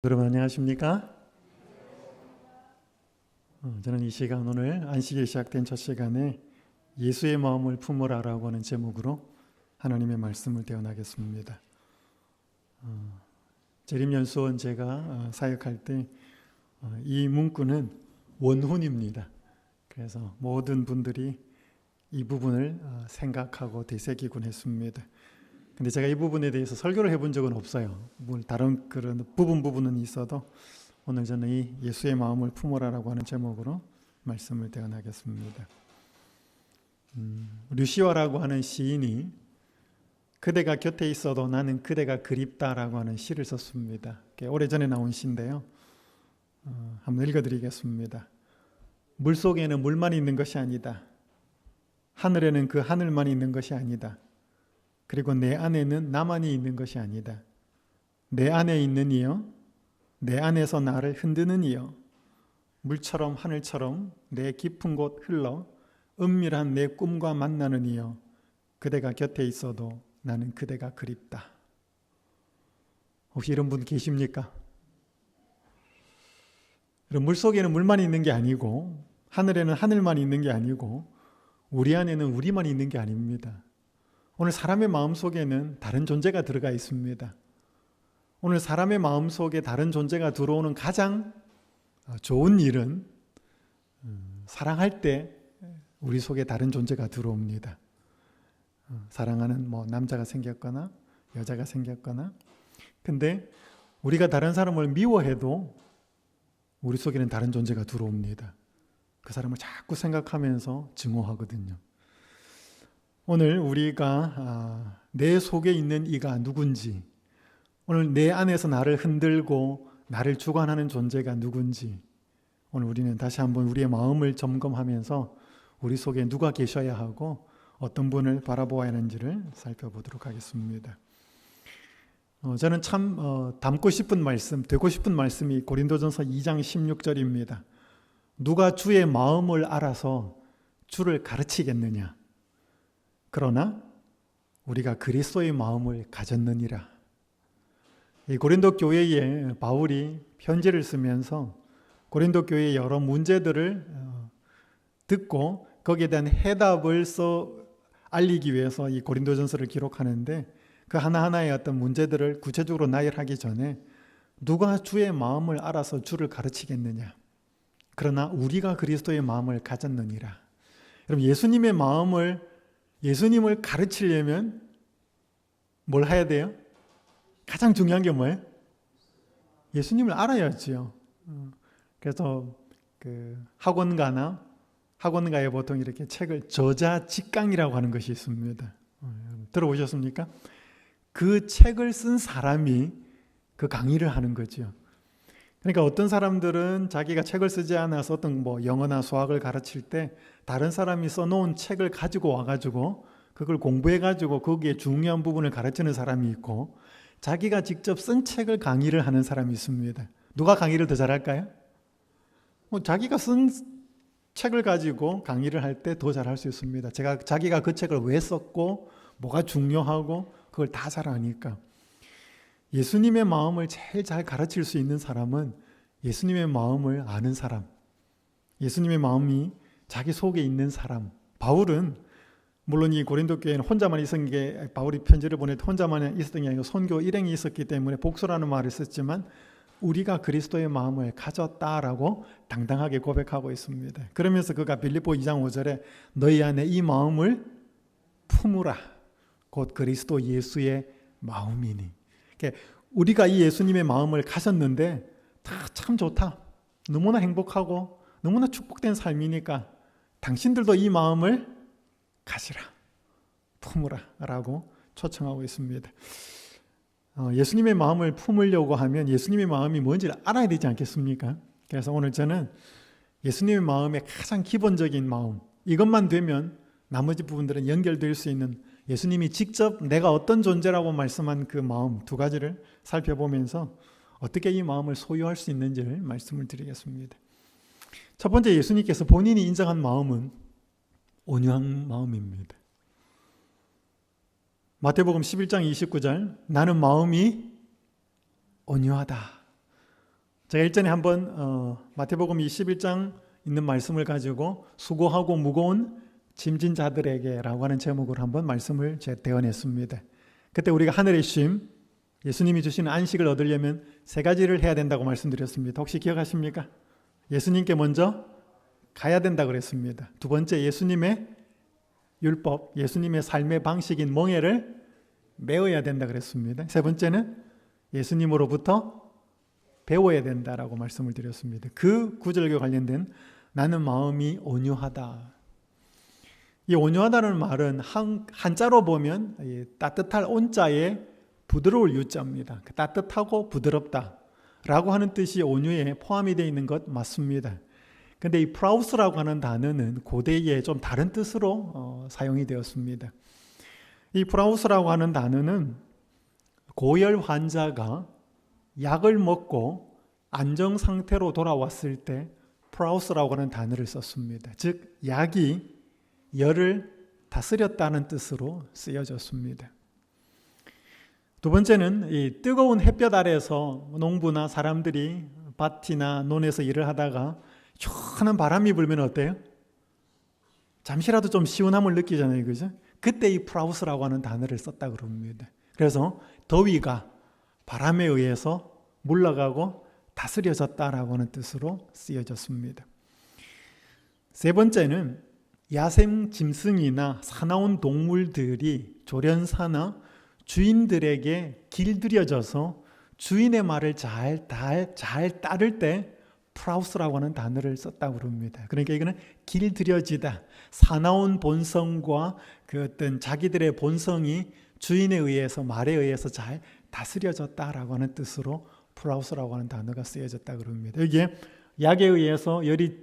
여러분 안녕하십니까? 저는 이 시간 오늘 안식이 시작된 첫 시간에 예수의 마음을 품으라라고 하는 제목으로 하나님의 말씀을 대언하겠습니다. 재림연수원 제가 사역할 때 이 문구는 원훈입니다. 그래서 모든 분들이 이 부분을 생각하고 되새기곤 했습니다. 근데 제가 이 부분에 대해서 설교를 해본 적은 없어요. 다른 그런 부분은 있어도 오늘 저는 이 예수의 마음을 품어라라고 하는 제목으로 말씀을 대언하겠습니다. 류시와라고 하는 시인이 그대가 곁에 있어도 나는 그대가 그립다라고 하는 시를 썼습니다. 오래전에 나온 시인데요. 한번 읽어드리겠습니다. 물속에는 물만 있는 것이 아니다. 하늘에는 그 하늘만 있는 것이 아니다. 그리고 내 안에는 나만이 있는 것이 아니다. 내 안에 있는 이여, 내 안에서 나를 흔드는 이여, 물처럼 하늘처럼 내 깊은 곳 흘러 은밀한 내 꿈과 만나는 이여, 그대가 곁에 있어도 나는 그대가 그립다. 혹시 이런 분 계십니까? 물속에는 물만 있는 게 아니고 하늘에는 하늘만 있는 게 아니고 우리 안에는 우리만 있는 게 아닙니다. 오늘 사람의 마음속에는 다른 존재가 들어가 있습니다. 오늘 사람의 마음속에 다른 존재가 들어오는 가장 좋은 일은 사랑할 때 우리 속에 다른 존재가 들어옵니다. 사랑하는 남자가 생겼거나 여자가 생겼거나. 근데 우리가 다른 사람을 미워해도 우리 속에는 다른 존재가 들어옵니다. 그 사람을 자꾸 생각하면서 증오하거든요. 오늘 우리가 내 속에 있는 이가 누군지, 오늘 내 안에서 나를 흔들고 나를 주관하는 존재가 누군지, 오늘 우리는 다시 한번 우리의 마음을 점검하면서 우리 속에 누가 계셔야 하고 어떤 분을 바라보아야 하는지를 살펴보도록 하겠습니다. 저는 참 담고 싶은 말씀, 되고 싶은 말씀이 고린도전서 2장 16절입니다. 누가 주의 마음을 알아서 주를 가르치겠느냐? 그러나 우리가 그리스도의 마음을 가졌느니라. 이 고린도 교회에 바울이 편지를 쓰면서 고린도 교회의 여러 문제들을 듣고 거기에 대한 해답을 알리기 위해서 이 고린도전서를 기록하는데 그 하나하나의 어떤 문제들을 구체적으로 나열하기 전에 누가 주의 마음을 알아서 주를 가르치겠느냐. 그러나 우리가 그리스도의 마음을 가졌느니라. 여러분 예수님을 가르치려면 뭘 해야 돼요? 가장 중요한 게 뭐예요? 예수님을 알아야지요. 그래서 학원가에 보통 이렇게 책을 저자 직강이라고 하는 것이 있습니다. 들어보셨습니까? 그 책을 쓴 사람이 그 강의를 하는 거죠. 그러니까 어떤 사람들은 자기가 책을 쓰지 않아서 어떤 영어나 수학을 가르칠 때 다른 사람이 써놓은 책을 가지고 와가지고 그걸 공부해가지고 거기에 중요한 부분을 가르치는 사람이 있고 자기가 직접 쓴 책을 강의를 하는 사람이 있습니다. 누가 강의를 더 잘할까요? 자기가 쓴 책을 가지고 강의를 할 때 더 잘할 수 있습니다. 자기가 그 책을 왜 썼고 뭐가 중요하고 그걸 다 잘 아니까. 예수님의 마음을 제일 잘 가르칠 수 있는 사람은 예수님의 마음을 아는 사람, 예수님의 마음이 자기 속에 있는 사람. 바울은 물론 이 고린도 교회는 혼자만 있었던 게 바울이 편지를 보낼 때 혼자만 있었던 게 아니고 선교 일행이 있었기 때문에 복수라는 말을 썼지만 우리가 그리스도의 마음을 가졌다라고 당당하게 고백하고 있습니다. 그러면서 그가 빌립보 2장 5절에 너희 안에 이 마음을 품으라. 곧 그리스도 예수의 마음이니. 우리가 이 예수님의 마음을 가졌는데 참 좋다. 너무나 행복하고 너무나 축복된 삶이니까 당신들도 이 마음을 가지라. 품으라 라고 초청하고 있습니다. 예수님의 마음을 품으려고 하면 예수님의 마음이 뭔지를 알아야 되지 않겠습니까? 그래서 오늘 저는 예수님의 마음의 가장 기본적인 마음, 이것만 되면 나머지 부분들은 연결될 수 있는 예수님이 직접 내가 어떤 존재라고 말씀한 그 마음 두 가지를 살펴보면서 어떻게 이 마음을 소유할 수 있는지를 말씀을 드리겠습니다. 첫 번째, 예수님께서 본인이 인정한 마음은 온유한 마음입니다. 마태복음 11장 29절 나는 마음이 온유하다. 제가 일전에 한번 마태복음 21장 있는 말씀을 가지고 수고하고 무거운 짐진 자들에게라고 하는 제목으로 한번 말씀을 대언했습니다. 그때 우리가 하늘의 쉼, 예수님이 주시는 안식을 얻으려면 세 가지를 해야 된다고 말씀드렸습니다. 혹시 기억하십니까? 예수님께 먼저 가야 된다고 그랬습니다. 두 번째, 예수님의 율법, 예수님의 삶의 방식인 멍에를 메어야 된다 그랬습니다. 세 번째는 예수님으로부터 배워야 된다라고 말씀을 드렸습니다. 그 구절과 관련된 나는 마음이 온유하다. 이 온유하다는 말은 한자로 보면 따뜻할 온자에 부드러울 유자입니다. 따뜻하고 부드럽다라고 하는 뜻이 온유에 포함이 되어 있는 것 맞습니다. 근데 이 프라우스라고 하는 단어는 고대에 좀 다른 뜻으로 사용이 되었습니다. 이 프라우스라고 하는 단어는 고열 환자가 약을 먹고 안정 상태로 돌아왔을 때 프라우스라고 하는 단어를 썼습니다. 즉 약이 열을 다스렸다는 뜻으로 쓰여졌습니다. 두 번째는 이 뜨거운 햇볕 아래서 농부나 사람들이 밭이나 논에서 일을 하다가 시원한 바람이 불면 어때요? 잠시라도 좀 시원함을 느끼잖아요, 그죠? 그때 이 프라우스라고 하는 단어를 썼다 그럽니다. 그래서 더위가 바람에 의해서 물러가고 다스려졌다라고 하는 뜻으로 쓰여졌습니다. 세 번째는 야생 짐승이나 사나운 동물들이 조련사나 주인들에게 길들여져서 주인의 말을 잘 따를 때 프라우스라고 하는 단어를 썼다고 그럽니다. 그러니까 이거는 길들여지다. 사나운 본성과 그 어떤 자기들의 본성이 주인에 의해서 말에 의해서 잘 다스려졌다라고 하는 뜻으로 프라우스라고 하는 단어가 쓰여졌다 그럽니다. 여기에 약에 의해서 열이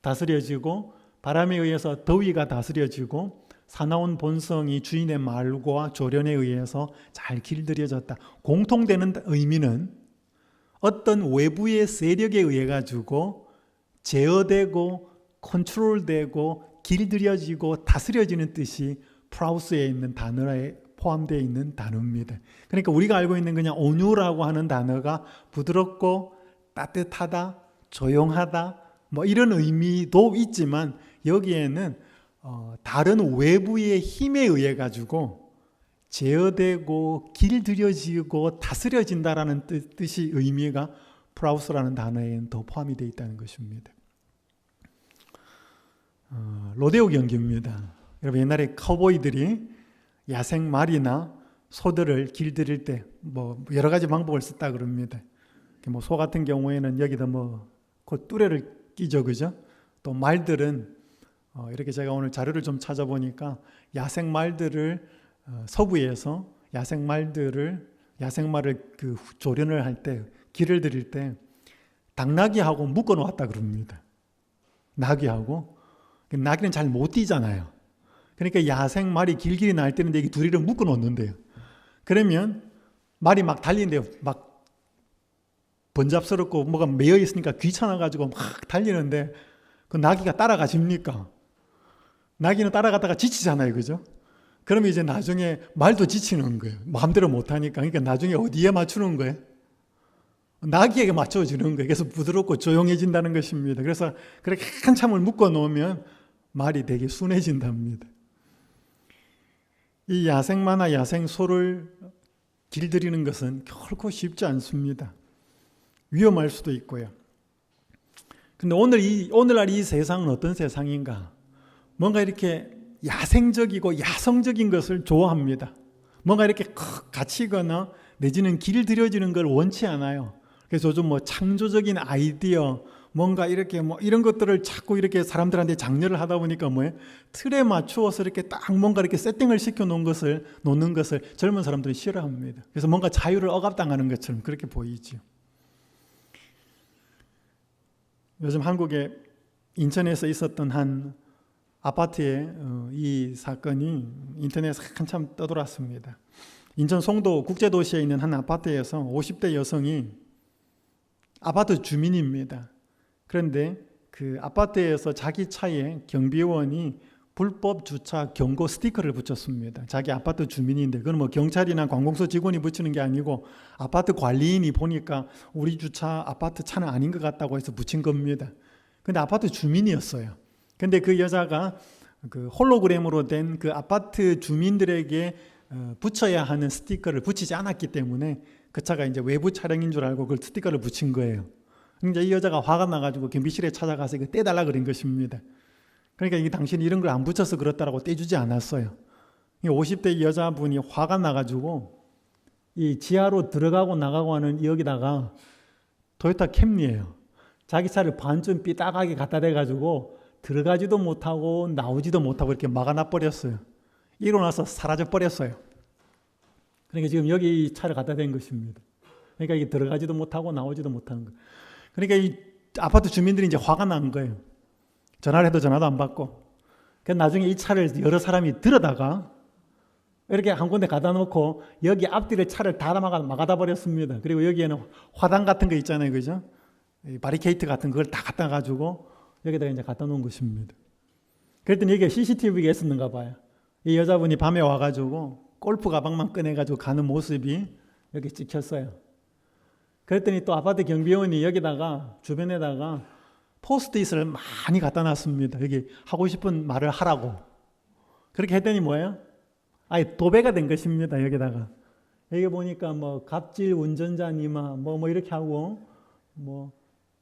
다스려지고 바람에 의해서 더위가 다스려지고 사나운 본성이 주인의 말과 조련에 의해서 잘 길들여졌다. 공통되는 의미는 어떤 외부의 세력에 의해 가지고 제어되고 컨트롤되고 길들여지고 다스려지는 뜻이 프라우스에 있는 단어에 포함되어 있는 단어입니다. 그러니까 우리가 알고 있는 그냥 온유라고 하는 단어가 부드럽고 따뜻하다, 조용하다 뭐 이런 의미도 있지만 여기에는 다른 외부의 힘에 의해 가지고 제어되고 길들여지고 다스려진다라는 뜻이 의미가 프라우스라는 단어에는 더 포함이 되어 있다는 것입니다. 로데오 경기입니다. 여러분 옛날에 카우보이들이 야생 말이나 소들을 길들일 때 뭐 여러 가지 방법을 썼다 그럽니다. 뭐 소 같은 경우에는 여기다 그 뚜레를 끼죠, 그죠? 또 말들은 이렇게 제가 오늘 자료를 좀 찾아보니까 야생 말들을 서부에서 야생 말을 그 조련을 할 때 길을 들일 때 당나귀하고 묶어 놓았다 그럽니다. 나귀하고 나귀는 잘 못 뛰잖아요. 그러니까 야생 말이 길길이 날 때는 여기 둘이를 묶어 놓는데요. 그러면 말이 막 달리는데요. 막 번잡스럽고 뭐가 매여 있으니까 귀찮아가지고 막 달리는데 그 나귀가 따라가십니까? 나귀는 따라가다가 지치잖아요, 그죠? 그러면 이제 나중에 말도 지치는 거예요. 마음대로 못하니까. 그러니까 나중에 어디에 맞추는 거예요? 나귀에게 맞춰주는 거예요. 그래서 부드럽고 조용해진다는 것입니다. 그래서 그렇게 한참을 묶어 놓으면 말이 되게 순해진답니다. 이 야생마나 야생소를 길들이는 것은 결코 쉽지 않습니다. 위험할 수도 있고요. 근데 오늘날 이 세상은 어떤 세상인가? 뭔가 이렇게 야생적이고 야성적인 것을 좋아합니다. 뭔가 이렇게 갇히거나 내지는 길들여지는 걸 원치 않아요. 그래서 요즘 창조적인 아이디어, 뭔가 이렇게 이런 것들을 자꾸 이렇게 사람들한테 장려를 하다 보니까 틀에 맞추어서 이렇게 딱 뭔가 이렇게 세팅을 시켜 놓는 것을 젊은 사람들이 싫어합니다. 그래서 뭔가 자유를 억압당하는 것처럼 그렇게 보이죠. 요즘 한국에 인천에서 있었던 한 아파트에 이 사건이 인터넷에 한참 떠돌았습니다. 인천 송도 국제도시에 있는 한 아파트에서 50대 여성이 아파트 주민입니다. 그런데 그 아파트에서 자기 차에 경비원이 불법 주차 경고 스티커를 붙였습니다. 자기 아파트 주민인데 그건 뭐 경찰이나 관공서 직원이 붙이는 게 아니고 아파트 관리인이 보니까 우리 주차 아파트 차는 아닌 것 같다고 해서 붙인 겁니다. 근데 아파트 주민이었어요. 근데 그 여자가 그 홀로그램으로 된 그 아파트 주민들에게 붙여야 하는 스티커를 붙이지 않았기 때문에 그 차가 이제 외부 차량인 줄 알고 그 스티커를 붙인 거예요. 이제 이 여자가 화가 나가지고 경비실에 찾아가서 이거 떼달라 그런 것입니다. 그러니까 이게 당신이 이런 걸 안 붙여서 그렇다라고 떼주지 않았어요. 50대 여자분이 화가 나가지고 이 지하로 들어가고 나가고 하는 여기다가 토요타 캠리예요. 자기 차를 반쯤 삐딱하게 갖다 대가지고 들어가지도 못하고 나오지도 못하고 이렇게 막아놔 버렸어요. 일어나서 사라져 버렸어요. 그러니까 지금 여기 이 차를 갖다 댄 것입니다. 그러니까 이게 들어가지도 못하고 나오지도 못하는 거예요. 그러니까 이 아파트 주민들이 이제 화가 난 거예요. 전화를 해도 전화도 안 받고. 그래서 나중에 이 차를 여러 사람이 들어다가 이렇게 한 군데 갖다 놓고 여기 앞뒤를 차를 다 막아다 버렸습니다. 그리고 여기에는 화단 같은 거 있잖아요. 그죠? 바리케이트 같은 걸 다 갖다 가지고 여기다가 이제 갖다 놓은 것입니다. 그랬더니 여기에 CCTV가 있었는가 봐요. 이 여자분이 밤에 와가지고 골프 가방만 꺼내가지고 가는 모습이 여기 찍혔어요. 그랬더니 또 아파트 경비원이 여기다가 주변에다가 포스트잇을 많이 갖다 놨습니다. 여기 하고 싶은 말을 하라고. 그렇게 했더니 뭐예요? 아예 도배가 된 것입니다. 여기다가. 여기 보니까 뭐 갑질 운전자님아 뭐 이렇게 하고 뭐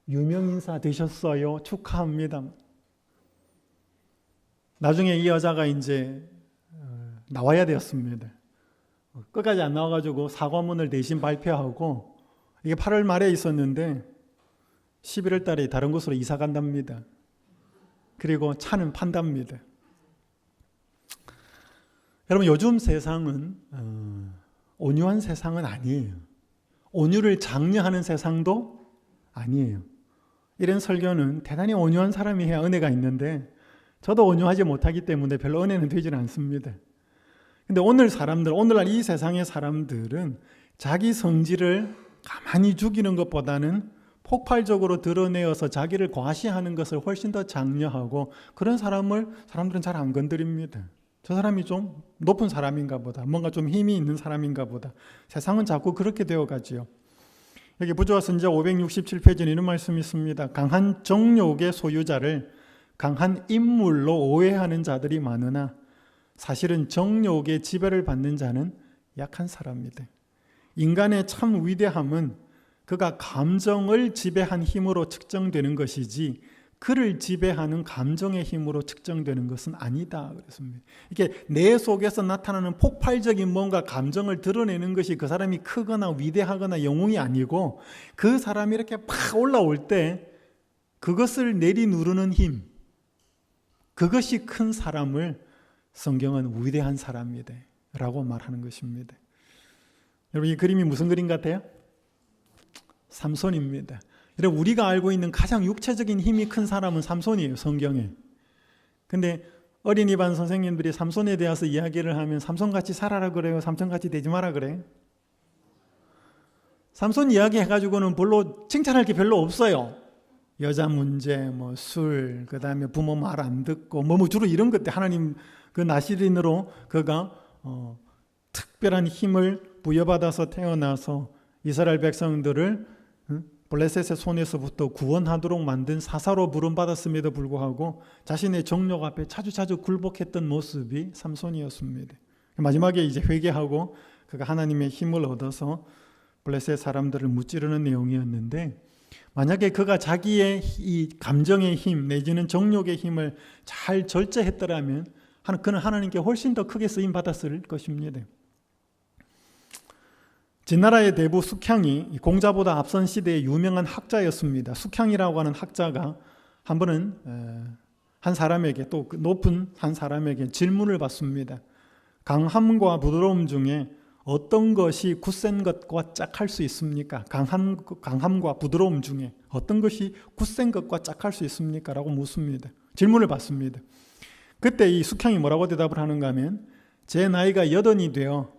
유명 인사 되셨어요. 축하합니다. 나중에 이 여자가 이제 나와야 되었습니다. 끝까지 안 나와가지고 사과문을 대신 발표하고 이게 8월 말에 있었는데 11월 달에 다른 곳으로 이사 간답니다. 그리고 차는 판답니다. 여러분 요즘 세상은 온유한 세상은 아니에요. 온유를 장려하는 세상도 아니에요. 이런 설교는 대단히 온유한 사람이 해야 은혜가 있는데 저도 온유하지 못하기 때문에 별로 은혜는 되질 않습니다. 근데 오늘날 이 세상의 사람들은 자기 성질을 가만히 죽이는 것보다는 폭발적으로 드러내어서 자기를 과시하는 것을 훨씬 더 장려하고 그런 사람들은 잘 안 건드립니다. 저 사람이 좀 높은 사람인가 보다. 뭔가 좀 힘이 있는 사람인가 보다. 세상은 자꾸 그렇게 되어가지요. 여기 부조화 선지자 567페이지에 이런 말씀이 있습니다. 강한 정욕의 소유자를 강한 인물로 오해하는 자들이 많으나 사실은 정욕의 지배를 받는 자는 약한 사람이다. 인간의 참 위대함은 그가 감정을 지배한 힘으로 측정되는 것이지 그를 지배하는 감정의 힘으로 측정되는 것은 아니다. 그랬습니다. 이게 내 속에서 나타나는 폭발적인 뭔가 감정을 드러내는 것이 그 사람이 크거나 위대하거나 영웅이 아니고 그 사람이 이렇게 팍 올라올 때 그것을 내리누르는 힘, 그것이 큰 사람을 성경은 위대한 사람이다 라고 말하는 것입니다. 여러분 이 그림이 무슨 그림 같아요? 삼손입니다. 여러분 우리가 알고 있는 가장 육체적인 힘이 큰 사람은 삼손이에요. 성경에. 근데 어린이반 선생님들이 삼손에 대해서 이야기를 하면 삼손같이 살아라 그래요? 삼손같이 되지 마라 그래? 삼손 이야기 해가지고는 별로 칭찬할 게 별로 없어요. 여자 문제, 술, 그 다음에 부모 말 안 듣고 주로 이런 것들 하나님 그 나시린으로 그가 특별한 힘을 부여받아서 태어나서 이스라엘 백성들을 블레셋의 손에서부터 구원하도록 만든 사사로 부름받았음에도 불구하고 자신의 정욕 앞에 자주자주 굴복했던 모습이 삼손이었습니다. 마지막에 이제 회개하고 그가 하나님의 힘을 얻어서 블레셋 사람들을 무찌르는 내용이었는데 만약에 그가 자기의 이 감정의 힘 내지는 정욕의 힘을 잘 절제했더라면 그는 하나님께 훨씬 더 크게 쓰임받았을 것입니다. 진나라의 대부 숙향이 공자보다 앞선 시대의 유명한 학자였습니다. 숙향이라고 하는 학자가 한 번은 한 사람에게 또 높은 한 사람에게 질문을 받습니다. 강함과 부드러움 중에 어떤 것이 굳센 것과 짝할 수 있습니까? 강함과 부드러움 중에 어떤 것이 굳센 것과 짝할 수 있습니까? 라고 묻습니다. 질문을 받습니다. 그때 이 숙향이 뭐라고 대답을 하는가 하면 제 나이가 80이 되어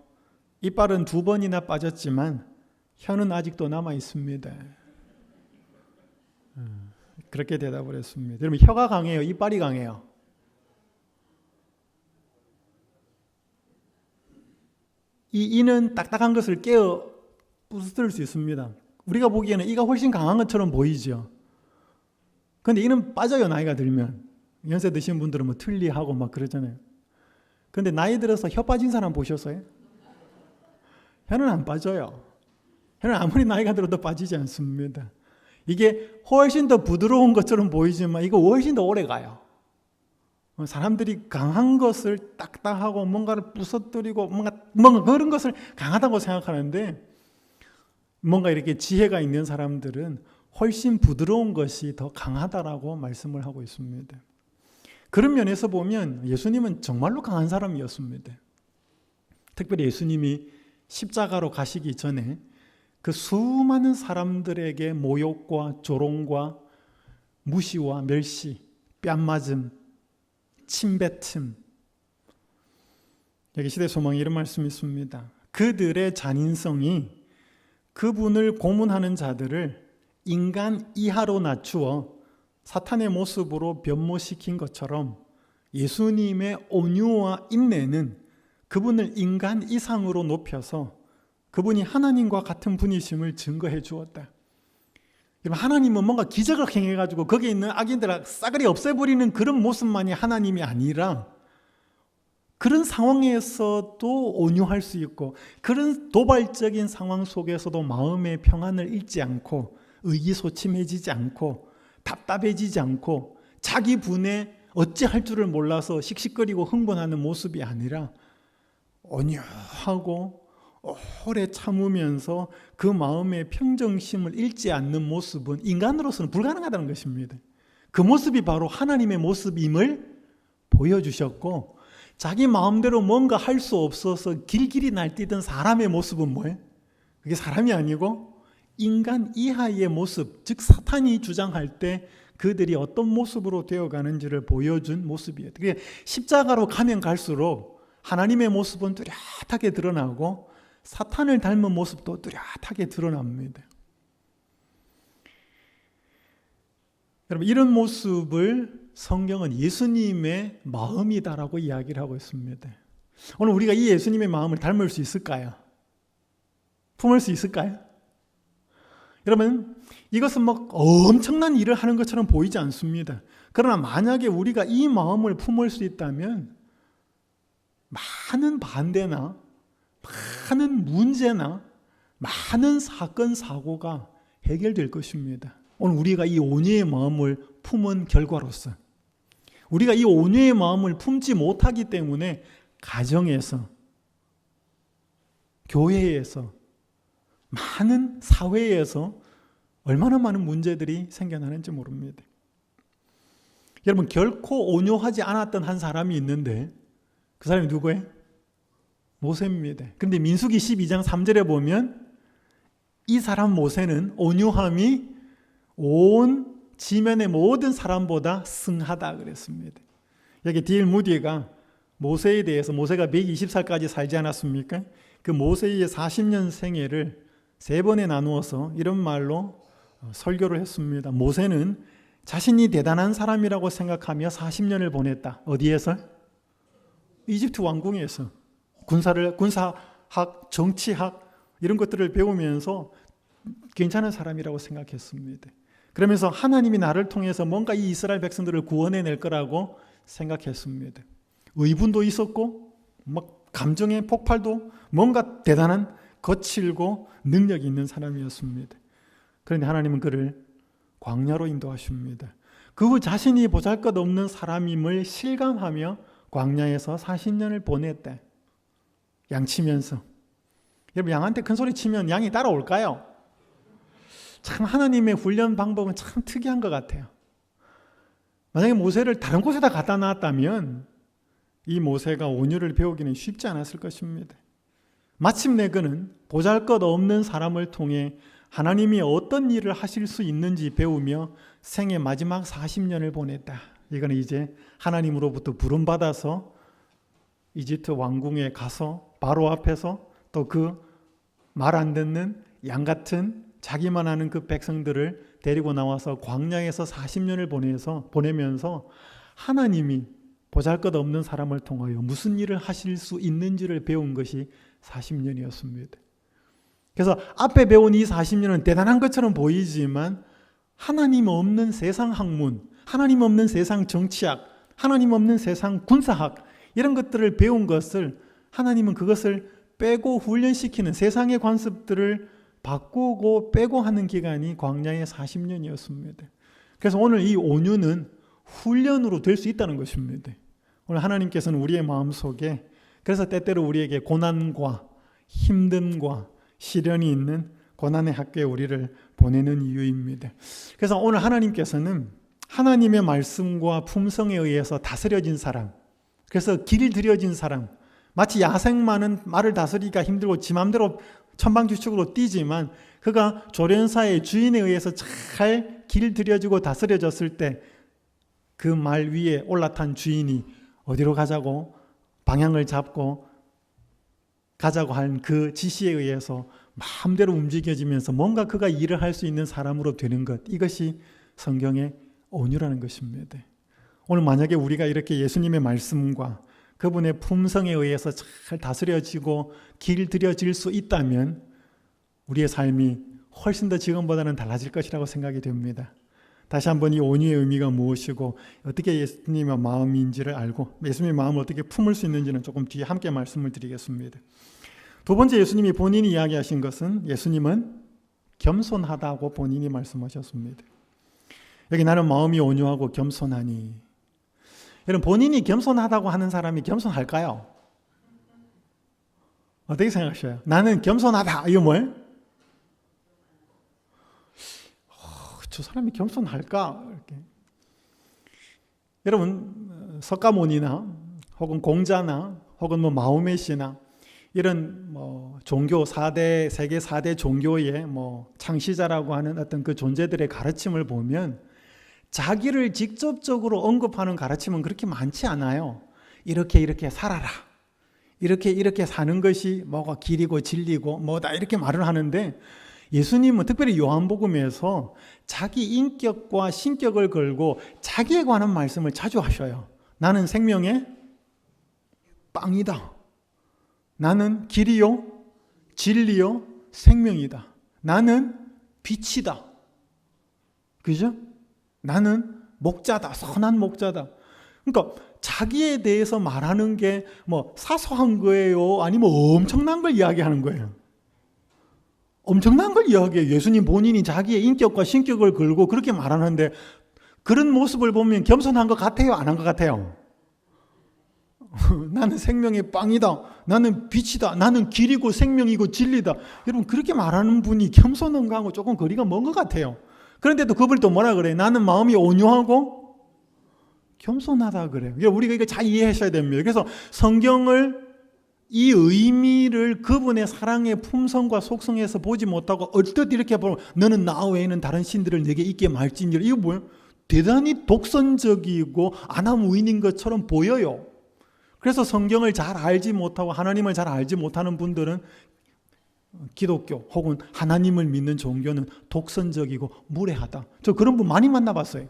이빨은 2번이나 빠졌지만 혀는 아직도 남아 있습니다. 그렇게 대답을 했습니다. 여러분 혀가 강해요? 이빨이 강해요? 이 이는 딱딱한 것을 깨어 부스들 수 있습니다. 우리가 보기에는 이가 훨씬 강한 것처럼 보이죠. 근데 이는 빠져요, 나이가 들면. 연세 드신 분들은 뭐 틀리하고 막 그러잖아요. 근데 나이 들어서 혀 빠진 사람 보셨어요? 혀는 안 빠져요. 혀는 아무리 나이가 들어도 빠지지 않습니다. 이게 훨씬 더 부드러운 것처럼 보이지만 이거 훨씬 더 오래 가요. 사람들이 강한 것을 딱딱하고 뭔가를 부서뜨리고 뭔가 그런 것을 강하다고 생각하는데, 뭔가 이렇게 지혜가 있는 사람들은 훨씬 부드러운 것이 더 강하다라고 말씀을 하고 있습니다. 그런 면에서 보면 예수님은 정말로 강한 사람이었습니다. 특별히 예수님이 십자가로 가시기 전에 그 수많은 사람들에게 모욕과 조롱과 무시와 멸시, 뺨맞음, 침뱉음, 여기 시대소망에 이런 말씀이 있습니다. 그들의 잔인성이 그분을 고문하는 자들을 인간 이하로 낮추어 사탄의 모습으로 변모시킨 것처럼 예수님의 온유와 인내는 그분을 인간 이상으로 높여서 그분이 하나님과 같은 분이심을 증거해 주었다. 하나님은 뭔가 기적을 행해가지고 거기에 있는 악인들을 싸그리 없애버리는 그런 모습만이 하나님이 아니라, 그런 상황에서도 온유할 수 있고 그런 도발적인 상황 속에서도 마음의 평안을 잃지 않고 의기소침해지지 않고 답답해지지 않고 자기 분에 어찌할 줄을 몰라서 씩씩거리고 흥분하는 모습이 아니라 온유하고 오래 참으면서 그 마음의 평정심을 잃지 않는 모습은 인간으로서는 불가능하다는 것입니다. 그 모습이 바로 하나님의 모습임을 보여주셨고, 자기 마음대로 뭔가 할 수 없어서 길길이 날뛰던 사람의 모습은 뭐예요? 그게 사람이 아니고 인간 이하의 모습, 즉 사탄이 주장할 때 그들이 어떤 모습으로 되어가는지를 보여준 모습이에요. 그게 십자가로 가면 갈수록 하나님의 모습은 뚜렷하게 드러나고 사탄을 닮은 모습도 뚜렷하게 드러납니다. 여러분, 이런 모습을 성경은 예수님의 마음이다라고 이야기를 하고 있습니다. 오늘 우리가 이 예수님의 마음을 닮을 수 있을까요? 품을 수 있을까요? 여러분, 이것은 막 엄청난 일을 하는 것처럼 보이지 않습니다. 그러나 만약에 우리가 이 마음을 품을 수 있다면 많은 반대나 많은 문제나 많은 사건, 사고가 해결될 것입니다. 오늘 우리가 이 온유의 마음을 품은 결과로서, 우리가 이 온유의 마음을 품지 못하기 때문에 가정에서, 교회에서, 많은 사회에서 얼마나 많은 문제들이 생겨나는지 모릅니다. 여러분, 결코 온유하지 않았던 한 사람이 있는데 그 사람이 누구예요? 모세입니다. 그런데 민수기 12장 3절에 보면 이 사람 모세는 온유함이 온 지면의 모든 사람보다 승하다 그랬습니다. 여기 D.L. 무디가 모세에 대해서, 모세가 120살까지 살지 않았습니까? 그 모세의 40년 생애를 세 번에 나누어서 이런 말로 설교를 했습니다. 모세는 자신이 대단한 사람이라고 생각하며 40년을 보냈다. 어디에서? 이집트 왕궁에서. 군사학, 정치학 이런 것들을 배우면서 괜찮은 사람이라고 생각했습니다. 그러면서 하나님이 나를 통해서 뭔가 이 이스라엘 백성들을 구원해낼 거라고 생각했습니다. 의분도 있었고 막 감정의 폭발도, 뭔가 대단한 거칠고 능력이 있는 사람이었습니다. 그런데 하나님은 그를 광야로 인도하십니다. 그 자신이 보잘것없는 사람임을 실감하며 광야에서 40년을 보냈다. 양치면서. 여러분, 양한테 큰 소리 치면 양이 따라올까요? 참 하나님의 훈련 방법은 참 특이한 것 같아요. 만약에 모세를 다른 곳에다 갖다 놨다면 이 모세가 온유를 배우기는 쉽지 않았을 것입니다. 마침내 그는 보잘것없는 사람을 통해 하나님이 어떤 일을 하실 수 있는지 배우며 생의 마지막 40년을 보냈다. 이거는 이제 하나님으로부터 부름받아서 이집트 왕궁에 가서 바로 앞에서 또 그 말 안 듣는 양 같은 자기만 아는 그 백성들을 데리고 나와서 광야에서 40년을 보내면서 하나님이 보잘것없는 사람을 통하여 무슨 일을 하실 수 있는지를 배운 것이 40년이었습니다. 그래서 앞에 배운 이 40년은 대단한 것처럼 보이지만 하나님 없는 세상 학문, 하나님 없는 세상 정치학, 하나님 없는 세상 군사학 이런 것들을 배운 것을 하나님은 그것을 빼고 훈련시키는 세상의 관습들을 바꾸고 빼고 하는 기간이 광야의 40년이었습니다. 그래서 오늘 이 온유는 훈련으로 될 수 있다는 것입니다. 오늘 하나님께서는 우리의 마음속에 그래서 때때로 우리에게 고난과 힘듦과 시련이 있는 고난의 학교에 우리를 보내는 이유입니다. 그래서 오늘 하나님께서는 하나님의 말씀과 품성에 의해서 다스려진 사람, 그래서 길들여진 사람, 마치 야생마는 말을 다스리기가 힘들고 지 맘대로 천방지축으로 뛰지만 그가 조련사의 주인에 의해서 잘 길들여지고 다스려졌을 때 그 말 위에 올라탄 주인이 어디로 가자고 방향을 잡고 가자고 한 그 지시에 의해서 마음대로 움직여지면서 뭔가 그가 일을 할 수 있는 사람으로 되는 것, 이것이 성경의 온유라는 것입니다. 오늘 만약에 우리가 이렇게 예수님의 말씀과 그분의 품성에 의해서 잘 다스려지고 길들여질 수 있다면 우리의 삶이 훨씬 더 지금보다는 달라질 것이라고 생각이 됩니다. 다시 한번 이 온유의 의미가 무엇이고 어떻게 예수님의 마음인지를 알고 예수님의 마음을 어떻게 품을 수 있는지는 조금 뒤에 함께 말씀을 드리겠습니다. 두 번째, 예수님이 본인이 이야기하신 것은 예수님은 겸손하다고 본인이 말씀하셨습니다. 여기 나는 마음이 온유하고 겸손하니. 여러분, 본인이 겸손하다고 하는 사람이 겸손할까요? 어떻게 생각하셔요? 나는 겸손하다. 이거 뭐예요? 저 사람이 겸손할까? 이렇게. 여러분, 석가모니나 혹은 공자나 혹은 마호메시나 이런 종교 4대 세계 4대 종교의 창시자라고 하는 어떤 그 존재들의 가르침을 보면 자기를 직접적으로 언급하는 가르침은 그렇게 많지 않아요. 이렇게 살아라. 이렇게 사는 것이 뭐가 길이고 진리고 뭐다 이렇게 말을 하는데 예수님은 특별히 요한복음에서 자기 인격과 신격을 걸고 자기에 관한 말씀을 자주 하셔요. 나는 생명의 빵이다. 나는 길이요, 진리요, 생명이다. 나는 빛이다. 그죠? 나는 목자다. 선한 목자다. 그러니까 자기에 대해서 말하는 게 사소한 거예요? 아니면 엄청난 걸 이야기하는 거예요? 엄청난 걸 이야기해요. 예수님 본인이 자기의 인격과 신격을 걸고 그렇게 말하는데 그런 모습을 보면 겸손한 것 같아요? 안 한 것 같아요? 나는 생명의 빵이다. 나는 빛이다. 나는 길이고 생명이고 진리다. 여러분, 그렇게 말하는 분이 겸손한 거하고 조금 거리가 먼 것 같아요. 그런데도 그분이 또 뭐라 그래요? 나는 마음이 온유하고 겸손하다 그래요. 우리가 이걸 잘 이해하셔야 됩니다. 그래서 성경을 이 의미를 그분의 사랑의 품성과 속성에서 보지 못하고 얼뜻 이렇게 보면 너는 나 외에는 다른 신들을 내게 있게 말지니라. 이거 뭐예요? 대단히 독선적이고 아나무인인 것처럼 보여요. 그래서 성경을 잘 알지 못하고 하나님을 잘 알지 못하는 분들은 기독교 혹은 하나님을 믿는 종교는 독선적이고 무례하다. 저 그런 분 많이 만나봤어요.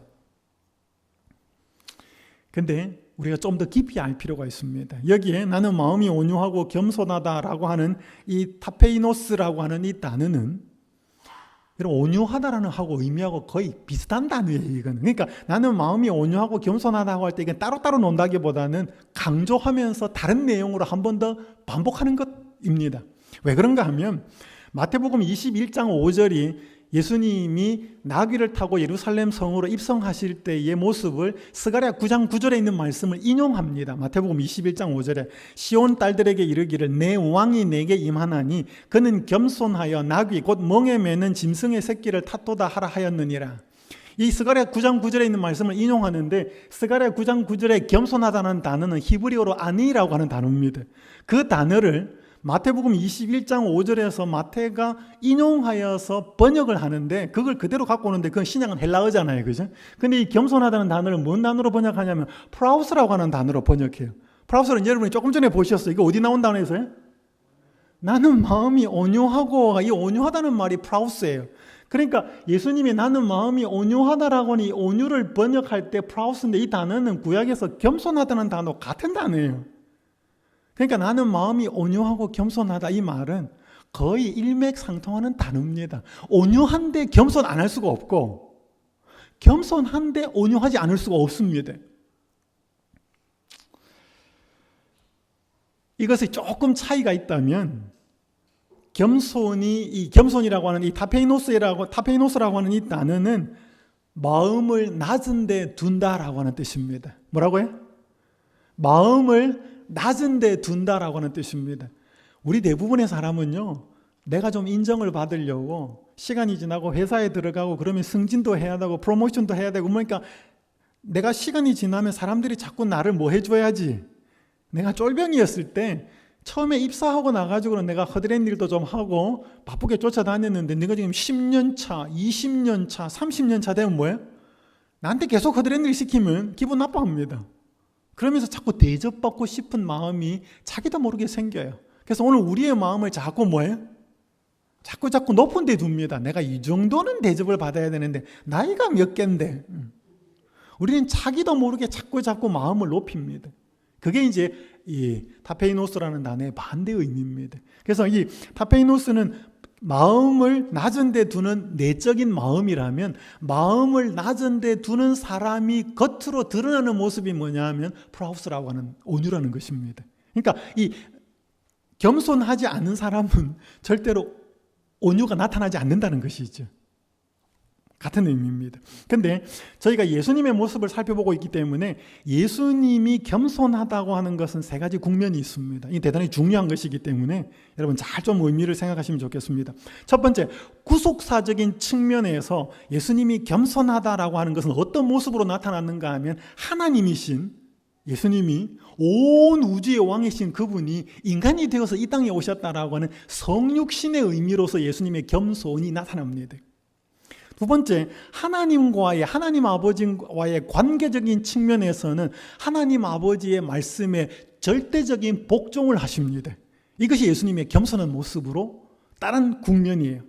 근데 우리가 좀 더 깊이 알 필요가 있습니다. 여기에 나는 마음이 온유하고 겸손하다라고 하는 이 타페이노스라고 하는 이 단어는 온유하다라는 하고 의미하고 거의 비슷한 단어예요. 이거는. 그러니까 나는 마음이 온유하고 겸손하다고 할 때 이건 따로따로 논다기보다는 강조하면서 다른 내용으로 한 번 더 반복하는 것입니다. 왜 그런가 하면 마태복음 21장 5절이 예수님이 나귀를 타고 예루살렘 성으로 입성하실 때의 모습을 스가랴 9장 9절에 있는 말씀을 인용합니다. 마태복음 21장 5절에 시온 딸들에게 이르기를 내 왕이 내게 임하나니 그는 겸손하여 나귀 곧 멍에 매는 짐승의 새끼를 탓도다 하라 하였느니라. 이 스가랴 9장 9절에 있는 말씀을 인용하는데 스가랴 9장 9절에 겸손하다는 단어는 히브리어로 아니라고 하는 단어입니다. 그 단어를 마태복음 21장 5절에서 마태가 인용하여서 번역을 하는데 그걸 그대로 갖고 오는데 그건 신약은 헬라어잖아요. 그죠? 근데 이 겸손하다는 단어를 뭔 단어로 번역하냐면 프라우스라고 하는 단어로 번역해요. 프라우스는 여러분이 조금 전에 보셨어요. 이거 어디 나온 단어에서요? 나는 마음이 온유하고, 이 온유하다는 말이 프라우스예요. 그러니까 예수님이 나는 마음이 온유하다라고 하니 온유를 번역할 때 프라우스인데 이 단어는 구약에서 겸손하다는 단어 같은 단어예요. 그러니까 나는 마음이 온유하고 겸손하다 이 말은 거의 일맥상통하는 단어입니다. 온유한데 겸손 안 할 수가 없고 겸손한데 온유하지 않을 수가 없습니다. 이것이 조금 차이가 있다면 겸손이라고 하는 이 타페이노스라고 하는 이 단어는 마음을 낮은 데 둔다라고 하는 뜻입니다. 뭐라고요? 마음을 낮은 데 둔다라고 하는 뜻입니다. 우리 대부분의 사람은요, 내가 좀 인정을 받으려고 시간이 지나고 회사에 들어가고 그러면 승진도 해야 되고 프로모션도 해야 되고 그러니까 내가 시간이 지나면 사람들이 자꾸 나를 뭐 해줘야지. 내가 쫄병이었을 때 처음에 입사하고 나가지고는 내가 허드렛 일도 좀 하고 바쁘게 쫓아다녔는데 내가 지금 10년 차, 20년 차, 30년 차 되면 뭐예요? 나한테 계속 허드렛 일 시키면 기분 나빠합니다. 그러면서 자꾸 대접받고 싶은 마음이 자기도 모르게 생겨요. 그래서 오늘 우리의 마음을 자꾸 뭐예요? 자꾸 높은 데 둡니다. 내가 이 정도는 대접을 받아야 되는데 나이가 몇 갠데 우리는 자기도 모르게 자꾸 마음을 높입니다. 그게 이제 이 타페이노스라는 단어의 반대 의미입니다. 그래서 이 타페이노스는 마음을 낮은 데 두는 내적인 마음이라면 마음을 낮은 데 두는 사람이 겉으로 드러나는 모습이 뭐냐 하면 프라우스라고 하는 온유라는 것입니다. 그러니까 이 겸손하지 않은 사람은 절대로 온유가 나타나지 않는다는 것이죠. 같은 의미입니다. 근데 저희가 예수님의 모습을 살펴보고 있기 때문에 예수님이 겸손하다고 하는 것은 세 가지 국면이 있습니다. 이게 대단히 중요한 것이기 때문에 여러분 잘 좀 의미를 생각하시면 좋겠습니다. 첫 번째, 구속사적인 측면에서 예수님이 겸손하다라고 하는 것은 어떤 모습으로 나타났는가 하면 하나님이신 예수님이 온 우주의 왕이신 그분이 인간이 되어서 이 땅에 오셨다라고 하는 성육신의 의미로서 예수님의 겸손이 나타납니다. 두 번째, 하나님 아버지와의 관계적인 측면에서는 하나님 아버지의 말씀에 절대적인 복종을 하십니다. 이것이 예수님의 겸손한 모습으로 다른 국면이에요.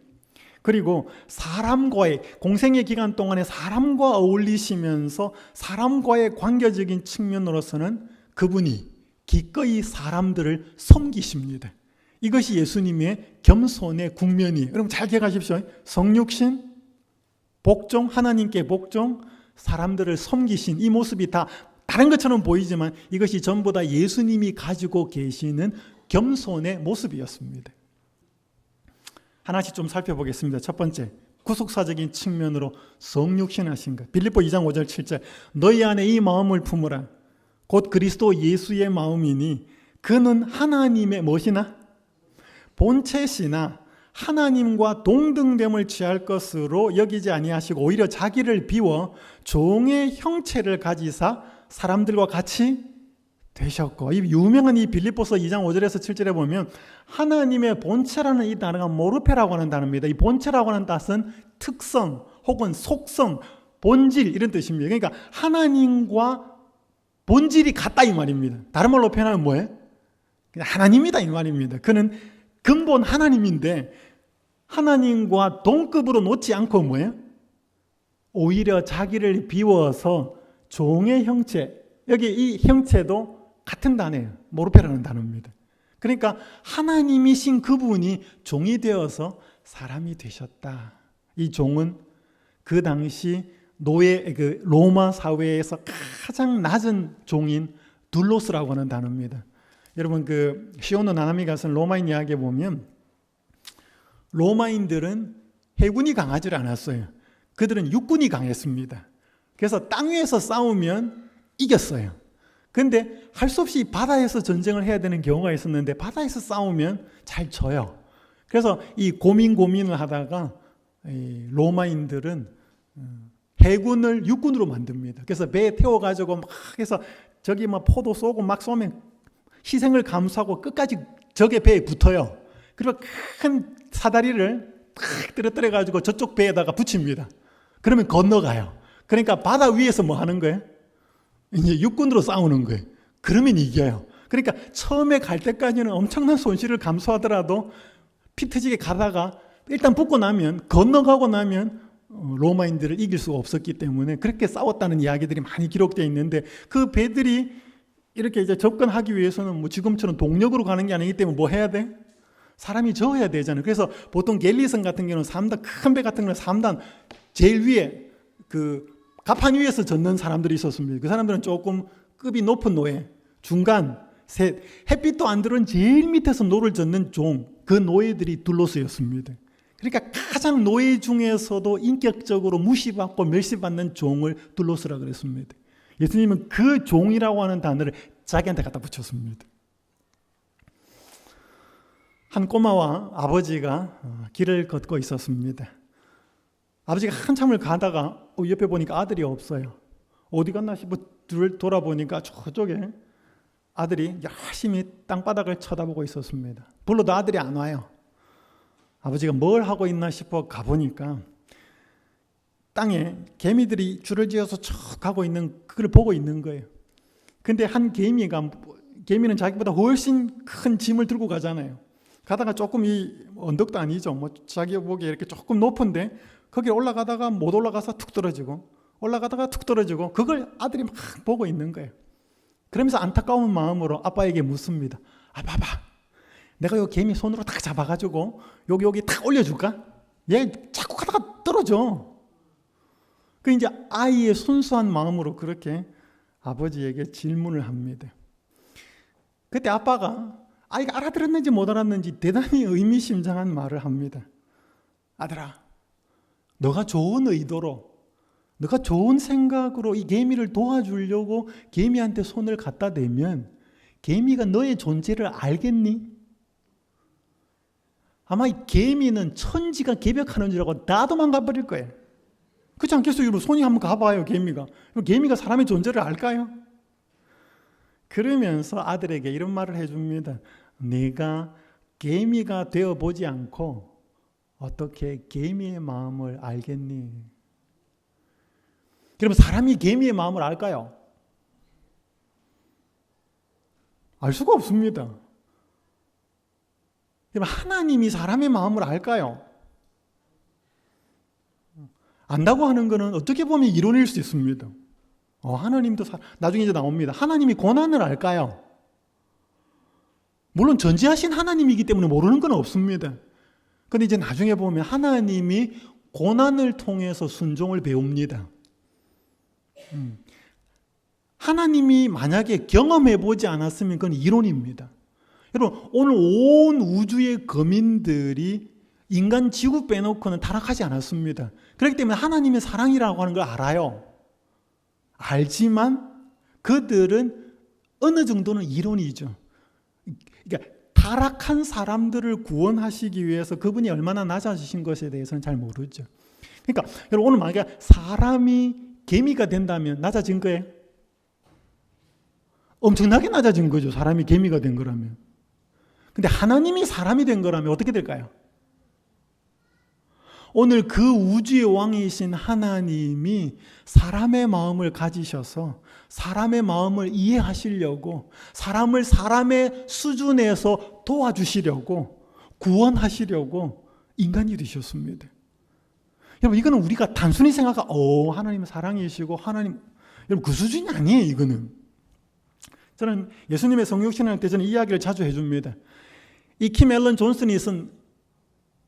그리고 공생의 기간 동안에 사람과 어울리시면서 사람과의 관계적인 측면으로서는 그분이 기꺼이 사람들을 섬기십니다. 이것이 예수님의 겸손의 국면이에요. 여러분 잘 기억하십시오. 성육신, 복종, 하나님께 복종, 사람들을 섬기신 이 모습이 다 다른 것처럼 보이지만 이것이 전부 다 예수님이 가지고 계시는 겸손의 모습이었습니다. 하나씩 좀 살펴보겠습니다. 첫 번째, 구속사적인 측면으로 성육신하신 것. 빌립보 2장 5절 7절 너희 안에 이 마음을 품으라. 곧 그리스도 예수의 마음이니 그는 하나님의 무엇이나 본체시나 하나님과 동등됨을 취할 것으로 여기지 아니하시고 오히려 자기를 비워 종의 형체를 가지사 사람들과 같이 되셨고, 이 유명한 이 빌립보서 2장 5절에서 7절에 보면 하나님의 본체라는 이 단어가 모르페라고 하는 단어입니다. 이 본체라고 하는 뜻은 특성 혹은 속성, 본질 이런 뜻입니다. 그러니까 하나님과 본질이 같다 이 말입니다. 다른 말로 표현하면 뭐예요? 그냥 하나님이다 이 말입니다. 그는 근본 하나님인데 하나님과 동급으로 놓지 않고 뭐예요? 오히려 자기를 비워서 종의 형체, 여기 이 형체도 같은 단어예요. 모르페라는 단어입니다. 그러니까 하나님이신 그분이 종이 되어서 사람이 되셨다. 이 종은 그 당시 로마 사회에서 가장 낮은 종인 둘로스라고 하는 단어입니다. 여러분 시오노 나나미가 쓴 로마인 이야기에 보면 로마인들은 해군이 강하지 않았어요. 그들은 육군이 강했습니다. 그래서 땅 위에서 싸우면 이겼어요. 근데 할 수 없이 바다에서 전쟁을 해야 되는 경우가 있었는데 바다에서 싸우면 잘 져요. 그래서 이 고민을 하다가 로마인들은 해군을 육군으로 만듭니다. 그래서 배에 태워가지고 막 해서 저기 막 포도 쏘고 막 쏘면 희생을 감수하고 끝까지 적의 배에 붙어요. 그리고 큰 사다리를 탁 떨어뜨려가지고 저쪽 배에다가 붙입니다. 그러면 건너가요. 그러니까 바다 위에서 뭐 하는 거예요? 이제 육군으로 싸우는 거예요. 그러면 이겨요. 그러니까 처음에 갈 때까지는 엄청난 손실을 감수하더라도 피 터지게 가다가 일단 붙고 나면 건너가고 나면 로마인들을 이길 수가 없었기 때문에 그렇게 싸웠다는 이야기들이 많이 기록되어 있는데 그 배들이 이렇게 이제 접근하기 위해서는 뭐 지금처럼 동력으로 가는 게 아니기 때문에 뭐 해야 돼? 사람이 저어야 되잖아요. 그래서 보통 갤리선 같은 경우는 3단, 큰 배 같은 경우는 3단 제일 위에 그 갑판 위에서 젓는 사람들이 있었습니다. 그 사람들은 조금 급이 높은 노예, 중간, 셋, 햇빛도 안 들어온 제일 밑에서 노를 젓는 종, 그 노예들이 둘러쓰였습니다. 그러니까 가장 노예 중에서도 인격적으로 무시받고 멸시받는 종을 둘러쓰라 그랬습니다. 예수님은 그 종이라고 하는 단어를 자기한테 갖다 붙였습니다. 한 꼬마와 아버지가 길을 걷고 있었습니다. 아버지가 한참을 가다가 옆에 보니까 아들이 없어요. 어디 갔나 싶어 돌아보니까 저쪽에 아들이 열심히 땅바닥을 쳐다보고 있었습니다. 불러도 아들이 안 와요. 아버지가 뭘 하고 있나 싶어 가보니까 땅에 개미들이 줄을 지어서 쭉 가고 있는 그걸 보고 있는 거예요. 근데 한 개미는 자기보다 훨씬 큰 짐을 들고 가잖아요. 가다가 조금 이 언덕도 아니죠. 뭐 자기 보기에 이렇게 조금 높은데 거기 올라가다가 못 올라가서 툭 떨어지고 올라가다가 툭 떨어지고 그걸 아들이 막 보고 있는 거예요. 그러면서 안타까운 마음으로 아빠에게 묻습니다. 아, 봐봐. 내가 요 개미 손으로 딱 잡아가지고 여기 탁 올려줄까? 얘 자꾸 가다가 떨어져. 그 이제 아이의 순수한 마음으로 그렇게 아버지에게 질문을 합니다. 그때 아빠가 아이가 알아들었는지 못 알았는지 대단히 의미심장한 말을 합니다. 아들아, 너가 좋은 의도로, 너가 좋은 생각으로 이 개미를 도와주려고 개미한테 손을 갖다 대면 개미가 너의 존재를 알겠니? 아마 이 개미는 천지가 개벽하는 줄 알고 다 도망가버릴 거예요. 그렇지 않겠어요? 여러분, 손이 한번 가봐요, 개미가. 개미가 사람의 존재를 알까요? 그러면서 아들에게 이런 말을 해줍니다. 네가 개미가 되어보지 않고 어떻게 개미의 마음을 알겠니? 그러면 사람이 개미의 마음을 알까요? 알 수가 없습니다. 그럼 하나님이 사람의 마음을 알까요? 안다고 하는 것은 어떻게 보면 이론일 수 있습니다. 하나님도 나중에 이제 나옵니다. 하나님이 고난을 알까요? 물론 전지하신 하나님이기 때문에 모르는 건 없습니다. 그런데 이제 나중에 보면 하나님이 고난을 통해서 순종을 배웁니다. 하나님이 만약에 경험해보지 않았으면 그건 이론입니다. 여러분, 오늘 온 우주의 거민들이 인간 지구 빼놓고는 타락하지 않았습니다. 그렇기 때문에 하나님의 사랑이라고 하는 걸 알아요. 알지만 그들은 어느 정도는 이론이죠. 그러니까 타락한 사람들을 구원하시기 위해서 그분이 얼마나 낮아지신 것에 대해서는 잘 모르죠. 그러니까 여러분, 오늘 만약에 사람이 개미가 된다면 낮아진 거예요? 엄청나게 낮아진 거죠. 사람이 개미가 된 거라면. 근데 하나님이 사람이 된 거라면 어떻게 될까요? 오늘 그 우주의 왕이신 하나님이 사람의 마음을 가지셔서 사람의 마음을 이해하시려고 사람을 사람의 수준에서 도와주시려고 구원하시려고 인간이 되셨습니다. 여러분, 이거는 우리가 단순히 하나님은 사랑이시고 하나님, 여러분, 그 수준이 아니에요. 이거는. 저는 예수님의 성육신을 할 때 저는 이 이야기를 자주 해줍니다. 이 킴 앨런 존슨이 쓴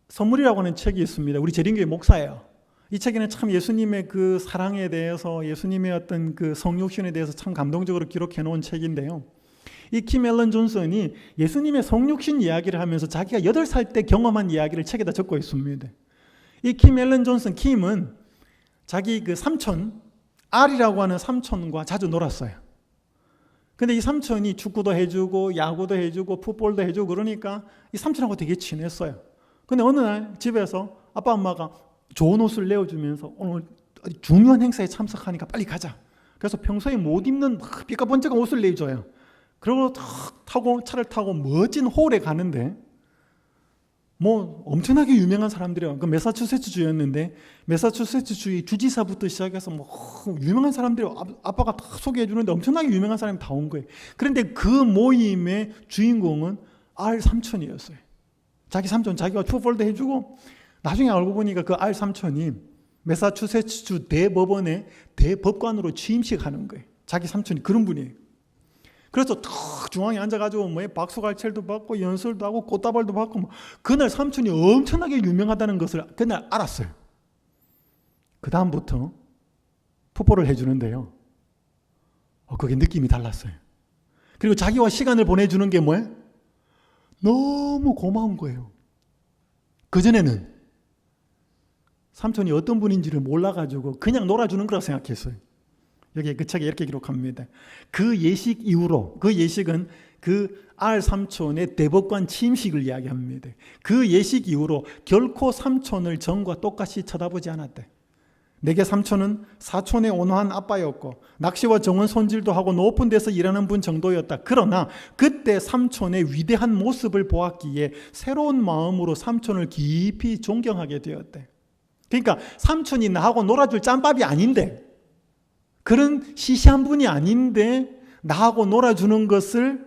선물이라고 하는 책이 있습니다. 우리 재림교회 목사예요. 이 책에는 참 예수님의 그 사랑에 대해서, 예수님의 어떤 그 성육신에 대해서 참 감동적으로 기록해 놓은 책인데요. 이 킴 앨런 존슨이 예수님의 성육신 이야기를 하면서 자기가 8살 때 경험한 이야기를 책에다 적고 있습니다. 이 킴 앨런 존슨, 킴은 자기 그 삼촌, 알이라고 하는 삼촌과 자주 놀았어요. 근데 이 삼촌이 축구도 해주고 야구도 해주고 풋볼도 해주고 그러니까 이 삼촌하고 되게 친했어요. 근데 어느 날 집에서 아빠 엄마가 좋은 옷을 내어주면서 오늘 중요한 행사에 참석하니까 빨리 가자. 그래서 평소에 못 입는 삐까번쩍한 옷을 내줘요. 그리고 차를 타고 멋진 홀에 가는데 뭐 엄청나게 유명한 사람들이요. 그 매사추세츠 주였는데 매사추세츠 주의 주지사부터 시작해서 뭐 유명한 사람들이 아빠가 다 소개해 주는데 엄청나게 유명한 사람이 다 온 거예요. 그런데 그 모임의 주인공은 알 삼촌이었어요. 자기 삼촌, 자기가 풋볼도 해주고 나중에 알고 보니까 그 알 삼촌이 매사추세츠 대법원의 대법관으로 취임식 하는 거예요. 자기 삼촌이 그런 분이에요. 그래서 탁 중앙에 앉아가지고 뭐 박수갈채도 받고 연설도 하고 꽃다발도 받고 뭐 그날 삼촌이 엄청나게 유명하다는 것을 그날 알았어요. 그 다음부터 푸포를 해주는데요. 그게 느낌이 달랐어요. 그리고 자기와 시간을 보내주는 게 뭐예요? 너무 고마운 거예요. 그전에는 삼촌이 어떤 분인지를 몰라가지고 그냥 놀아주는 거라고 생각했어요. 여기 그 책에 이렇게 기록합니다. 그 예식 이후로, 그 예식은 그 알 삼촌의 대법관 취임식을 이야기합니다. 그 예식 이후로 결코 삼촌을 전과 똑같이 쳐다보지 않았대. 내게 삼촌은 사촌의 온화한 아빠였고 낚시와 정원 손질도 하고 높은 데서 일하는 분 정도였다. 그러나 그때 삼촌의 위대한 모습을 보았기에 새로운 마음으로 삼촌을 깊이 존경하게 되었대. 그러니까 삼촌이 나하고 놀아줄 짬밥이 아닌데, 그런 시시한 분이 아닌데 나하고 놀아주는 것을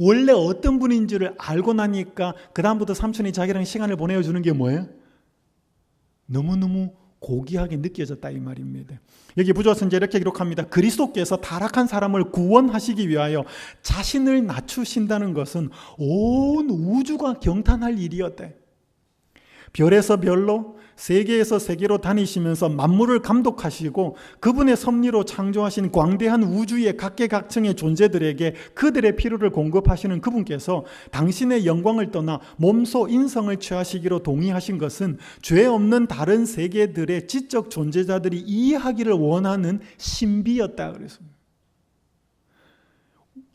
원래 어떤 분인지를 알고 나니까 그 다음부터 삼촌이 자기랑 시간을 보내주는 게 뭐예요? 너무너무 고귀하게 느껴졌다 이 말입니다. 여기 부조선제 이렇게 기록합니다. 그리스도께서 타락한 사람을 구원하시기 위하여 자신을 낮추신다는 것은 온 우주가 경탄할 일이었대. 별에서 별로 세계에서 세계로 다니시면서 만물을 감독하시고 그분의 섭리로 창조하신 광대한 우주의 각계각층의 존재들에게 그들의 필요를 공급하시는 그분께서 당신의 영광을 떠나 몸소 인성을 취하시기로 동의하신 것은 죄 없는 다른 세계들의 지적 존재자들이 이해하기를 원하는 신비였다 그랬습니다.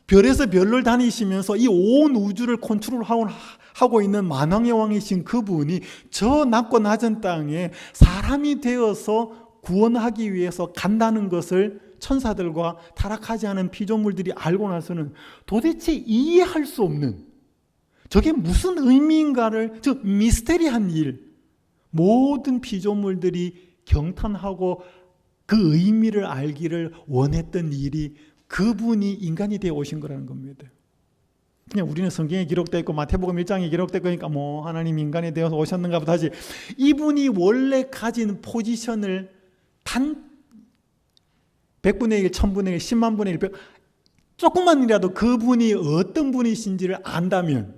별에서 별을 다니시면서 이 온 우주를 컨트롤하고 있는 만왕의 왕이신 그분이 저 낮고 낮은 땅에 사람이 되어서 구원하기 위해서 간다는 것을 천사들과 타락하지 않은 피조물들이 알고 나서는 도대체 이해할 수 없는, 저게 무슨 의미인가를, 저 미스테리한 일, 모든 피조물들이 경탄하고 그 의미를 알기를 원했던 일이 그분이 인간이 되어 오신 거라는 겁니다. 그냥 우리는 성경에 기록되어 있고 마태복음 1장에 기록되어 있으니까 뭐 하나님 인간이 되어서 오셨는가 보다 하지, 이분이 원래 가진 포지션을 단 100분의 1, 1000분의 1, 10만 분의 1, 조금만이라도 그분이 어떤 분이신지를 안다면,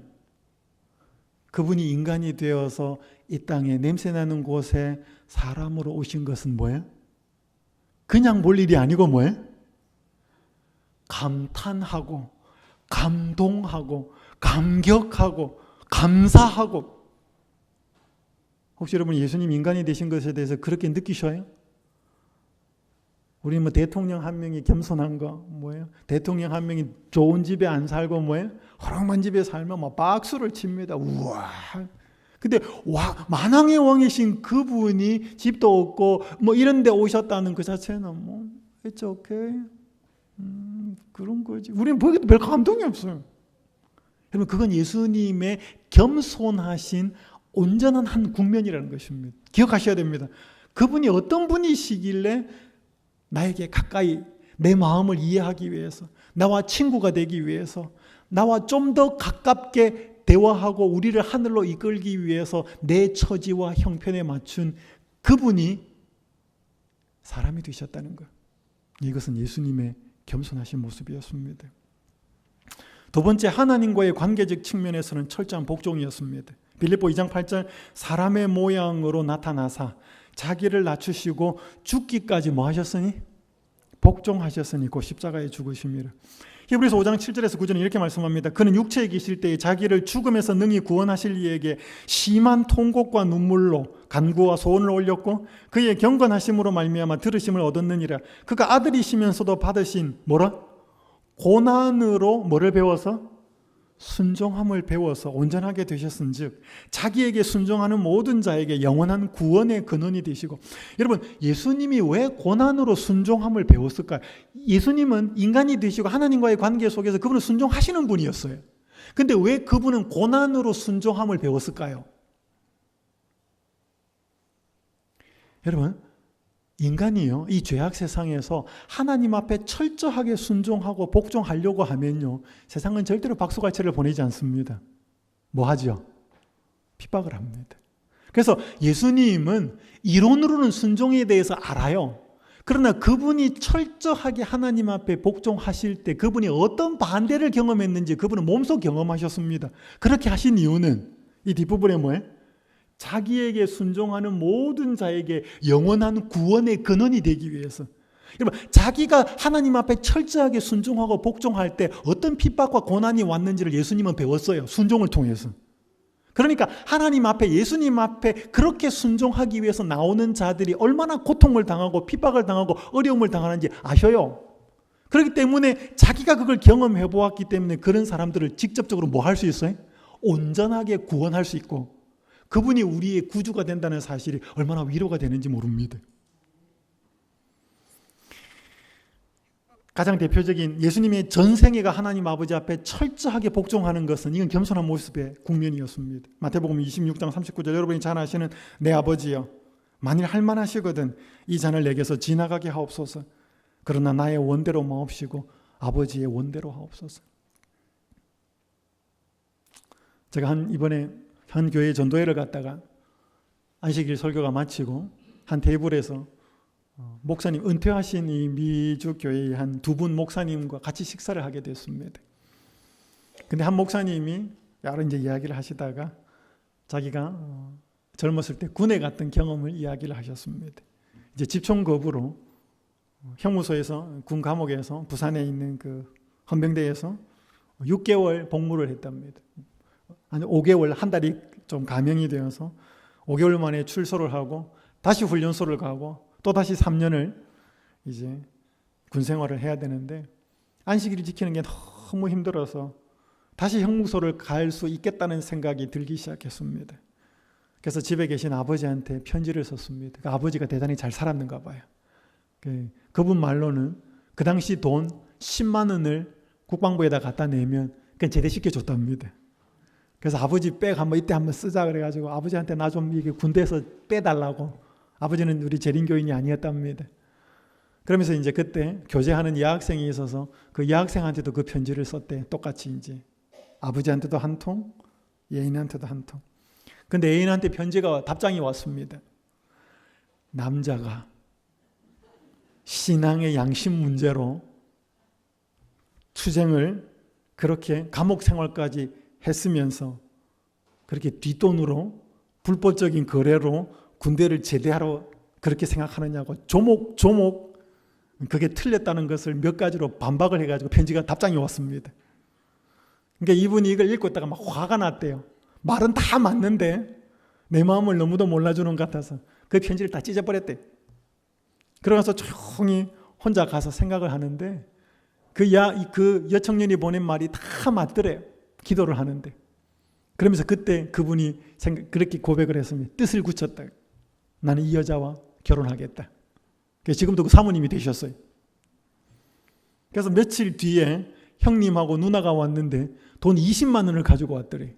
그분이 인간이 되어서 이 땅에 냄새나는 곳에 사람으로 오신 것은 뭐예요? 그냥 볼 일이 아니고 뭐예요? 감탄하고 감동하고 감격하고 감사하고. 혹시 여러분 예수님 인간이 되신 것에 대해서 그렇게 느끼셔요? 우리 뭐 대통령 한 명이 겸손한 거 뭐예요? 대통령 한 명이 좋은 집에 안 살고 뭐예요? 허름한 집에 살면 뭐 박수를 칩니다. 우와. 근데 만왕의 왕이신 그분이 집도 없고 뭐 이런 데 오셨다는 그 자체는 뭐 it's okay. 그런 거지. 우리는 보기에도 별 감동이 없어요. 여러분, 그건 예수님의 겸손하신 온전한 한 국면이라는 것입니다. 기억하셔야 됩니다. 그분이 어떤 분이시길래 나에게 가까이 내 마음을 이해하기 위해서, 나와 친구가 되기 위해서, 나와 좀 더 가깝게 대화하고 우리를 하늘로 이끌기 위해서 내 처지와 형편에 맞춘 그분이 사람이 되셨다는 것. 이것은 예수님의 겸손하신 모습이었습니다. 두 번째, 하나님과의 관계적 측면에서는 철저한 복종이었습니다. 빌립보 2장 8절, 사람의 모양으로 나타나사 자기를 낮추시고 죽기까지 뭐 하셨으니? 복종하셨으니 곧 십자가에 죽으심이라. 히브리서 5장 7절에서 9절은 이렇게 말씀합니다. 그는 육체에 계실 때에 자기를 죽음에서 능히 구원하실 이에게 심한 통곡과 눈물로 간구와 소원을 올렸고 그의 경건하심으로 말미암아 들으심을 얻었느니라. 그가 아들이시면서도 받으신 뭐라? 고난으로 뭐를 배워서? 순종함을 배워서 온전하게 되셨은즉 자기에게 순종하는 모든 자에게 영원한 구원의 근원이 되시고. 여러분, 예수님이 왜 고난으로 순종함을 배웠을까요? 예수님은 인간이 되시고 하나님과의 관계 속에서 그분은 순종하시는 분이었어요. 근데 왜 그분은 고난으로 순종함을 배웠을까요? 여러분, 인간이요, 이 죄악 세상에서 하나님 앞에 철저하게 순종하고 복종하려고 하면요, 세상은 절대로 박수갈채를 보내지 않습니다. 뭐 하죠? 핍박을 합니다. 그래서 예수님은 이론으로는 순종에 대해서 알아요. 그러나 그분이 철저하게 하나님 앞에 복종하실 때 그분이 어떤 반대를 경험했는지 그분은 몸소 경험하셨습니다. 그렇게 하신 이유는 이 뒷부분에 뭐예요? 자기에게 순종하는 모든 자에게 영원한 구원의 근원이 되기 위해서. 여러분, 자기가 하나님 앞에 철저하게 순종하고 복종할 때 어떤 핍박과 고난이 왔는지를 예수님은 배웠어요. 순종을 통해서. 그러니까 하나님 앞에, 예수님 앞에 그렇게 순종하기 위해서 나오는 자들이 얼마나 고통을 당하고 핍박을 당하고 어려움을 당하는지 아셔요. 그렇기 때문에 자기가 그걸 경험해 보았기 때문에 그런 사람들을 직접적으로 뭐 할 수 있어요? 온전하게 구원할 수 있고 그분이 우리의 구주가 된다는 사실이 얼마나 위로가 되는지 모릅니다. 가장 대표적인 예수님의 전생애가 하나님 아버지 앞에 철저하게 복종하는 것은 이건 겸손한 모습의 국면이었습니다. 마태복음 26장 39절 여러분이 잘 아시는 내 아버지여 만일 할만하시거든 이 잔을 내게서 지나가게 하옵소서. 그러나 나의 원대로 마옵시고 아버지의 원대로 하옵소서. 제가 이번에 한 교회 전도회를 갔다가 안식일 설교가 마치고 한 테이블에서 목사님 은퇴하신 이 미주 교회의 한 두 분 목사님과 같이 식사를 하게 됐습니다. 근데 한 목사님이 여러 이제 이야기를 하시다가 자기가 젊었을 때 군에 갔던 경험을 이야기를 하셨습니다. 이제 집총급으로 형무소에서 군 감옥에서 부산에 있는 그 헌병대에서 6개월 복무를 했답니다. 아니 5개월 한 달이 좀 감형이 되어서 5개월 만에 출소를 하고 다시 훈련소를 가고 또 다시 3년을 이제 군 생활을 해야 되는데 안식일을 지키는 게 너무 힘들어서 다시 형무소를 갈 수 있겠다는 생각이 들기 시작했습니다. 그래서 집에 계신 아버지한테 편지를 썼습니다. 그 아버지가 대단히 잘 살았는가 봐요. 그분 말로는 그 당시 돈 10만 원을 국방부에다 갖다 내면 그냥 제대시켜 줬답니다. 그래서 아버지 백 한번 이때 한번 쓰자 그래가지고 아버지한테 나 좀 이게 군대에서 빼달라고. 아버지는 우리 재림교인이 아니었답니다. 그러면서 이제 그때 교제하는 여학생이 있어서 그 여학생한테도 그 편지를 썼대. 똑같이 이제 아버지한테도 한 통, 애인한테도 한 통. 근데 애인한테 편지가 답장이 왔습니다. 남자가 신앙의 양심 문제로 투쟁을 그렇게 감옥 생활까지 했으면서 그렇게 뒷돈으로 불법적인 거래로 군대를 제대하러 그렇게 생각하느냐고 조목조목 그게 틀렸다는 것을 몇 가지로 반박을 해가지고 편지가 답장이 왔습니다. 그러니까 이분이 이걸 읽고 있다가 막 화가 났대요. 말은 다 맞는데 내 마음을 너무도 몰라주는 것 같아서 그 편지를 다 찢어버렸대. 그러면서 조용히 혼자 가서 생각을 하는데 그 여청년이 보낸 말이 다 맞더래요. 기도를 하는데. 그러면서 그때 그분이 그렇게 고백을 했습니다. 뜻을 굳혔다. 나는 이 여자와 결혼하겠다. 그래서 지금도 그 사모님이 되셨어요. 그래서 며칠 뒤에 형님하고 누나가 왔는데 돈 20만 원을 가지고 왔더래.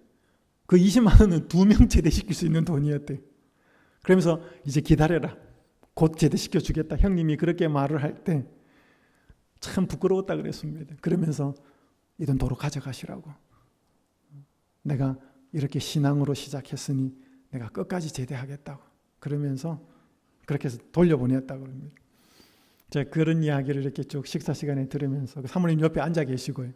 그 20만 원은 2명 제대시킬 수 있는 돈이었대. 그러면서 이제 기다려라. 곧 제대시켜 주겠다. 형님이 그렇게 말을 할 때 참 부끄러웠다 그랬습니다. 그러면서 이 돈 도로 가져가시라고. 내가 이렇게 신앙으로 시작했으니 내가 끝까지 제대하겠다고. 그러면서 그렇게 해서 돌려보냈다고 합니다. 제가 그런 이야기를 이렇게 쭉 식사 시간에 들으면서 그 사모님 옆에 앉아 계시고요.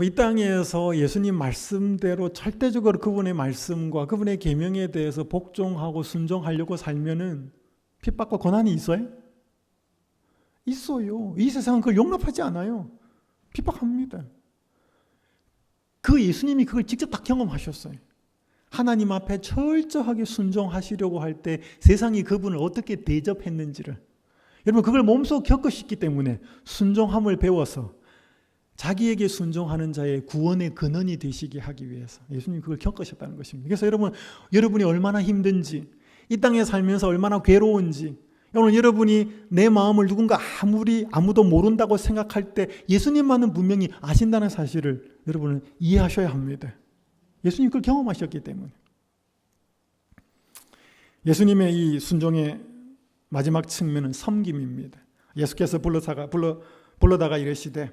이 땅에서 예수님 말씀대로 절대적으로 그분의 말씀과 그분의 계명에 대해서 복종하고 순종하려고 살면은 핍박과 고난이 있어요? 있어요. 이 세상은 그걸 용납하지 않아요. 핍박합니다. 그 예수님이 그걸 직접 다 경험하셨어요. 하나님 앞에 철저하게 순종하시려고 할 때 세상이 그분을 어떻게 대접했는지를 여러분 그걸 몸소 겪으셨기 때문에 순종함을 배워서 자기에게 순종하는 자의 구원의 근원이 되시게 하기 위해서 예수님이 그걸 겪으셨다는 것입니다. 그래서 여러분이 얼마나 힘든지 이 땅에 살면서 얼마나 괴로운지 오늘 여러분이 내 마음을 누군가 아무도 모른다고 생각할 때 예수님만은 분명히 아신다는 사실을 여러분은 이해하셔야 합니다. 예수님이 그걸 경험하셨기 때문에. 예수님의 이 순종의 마지막 측면은 섬김입니다. 예수께서 불러다가 이르시되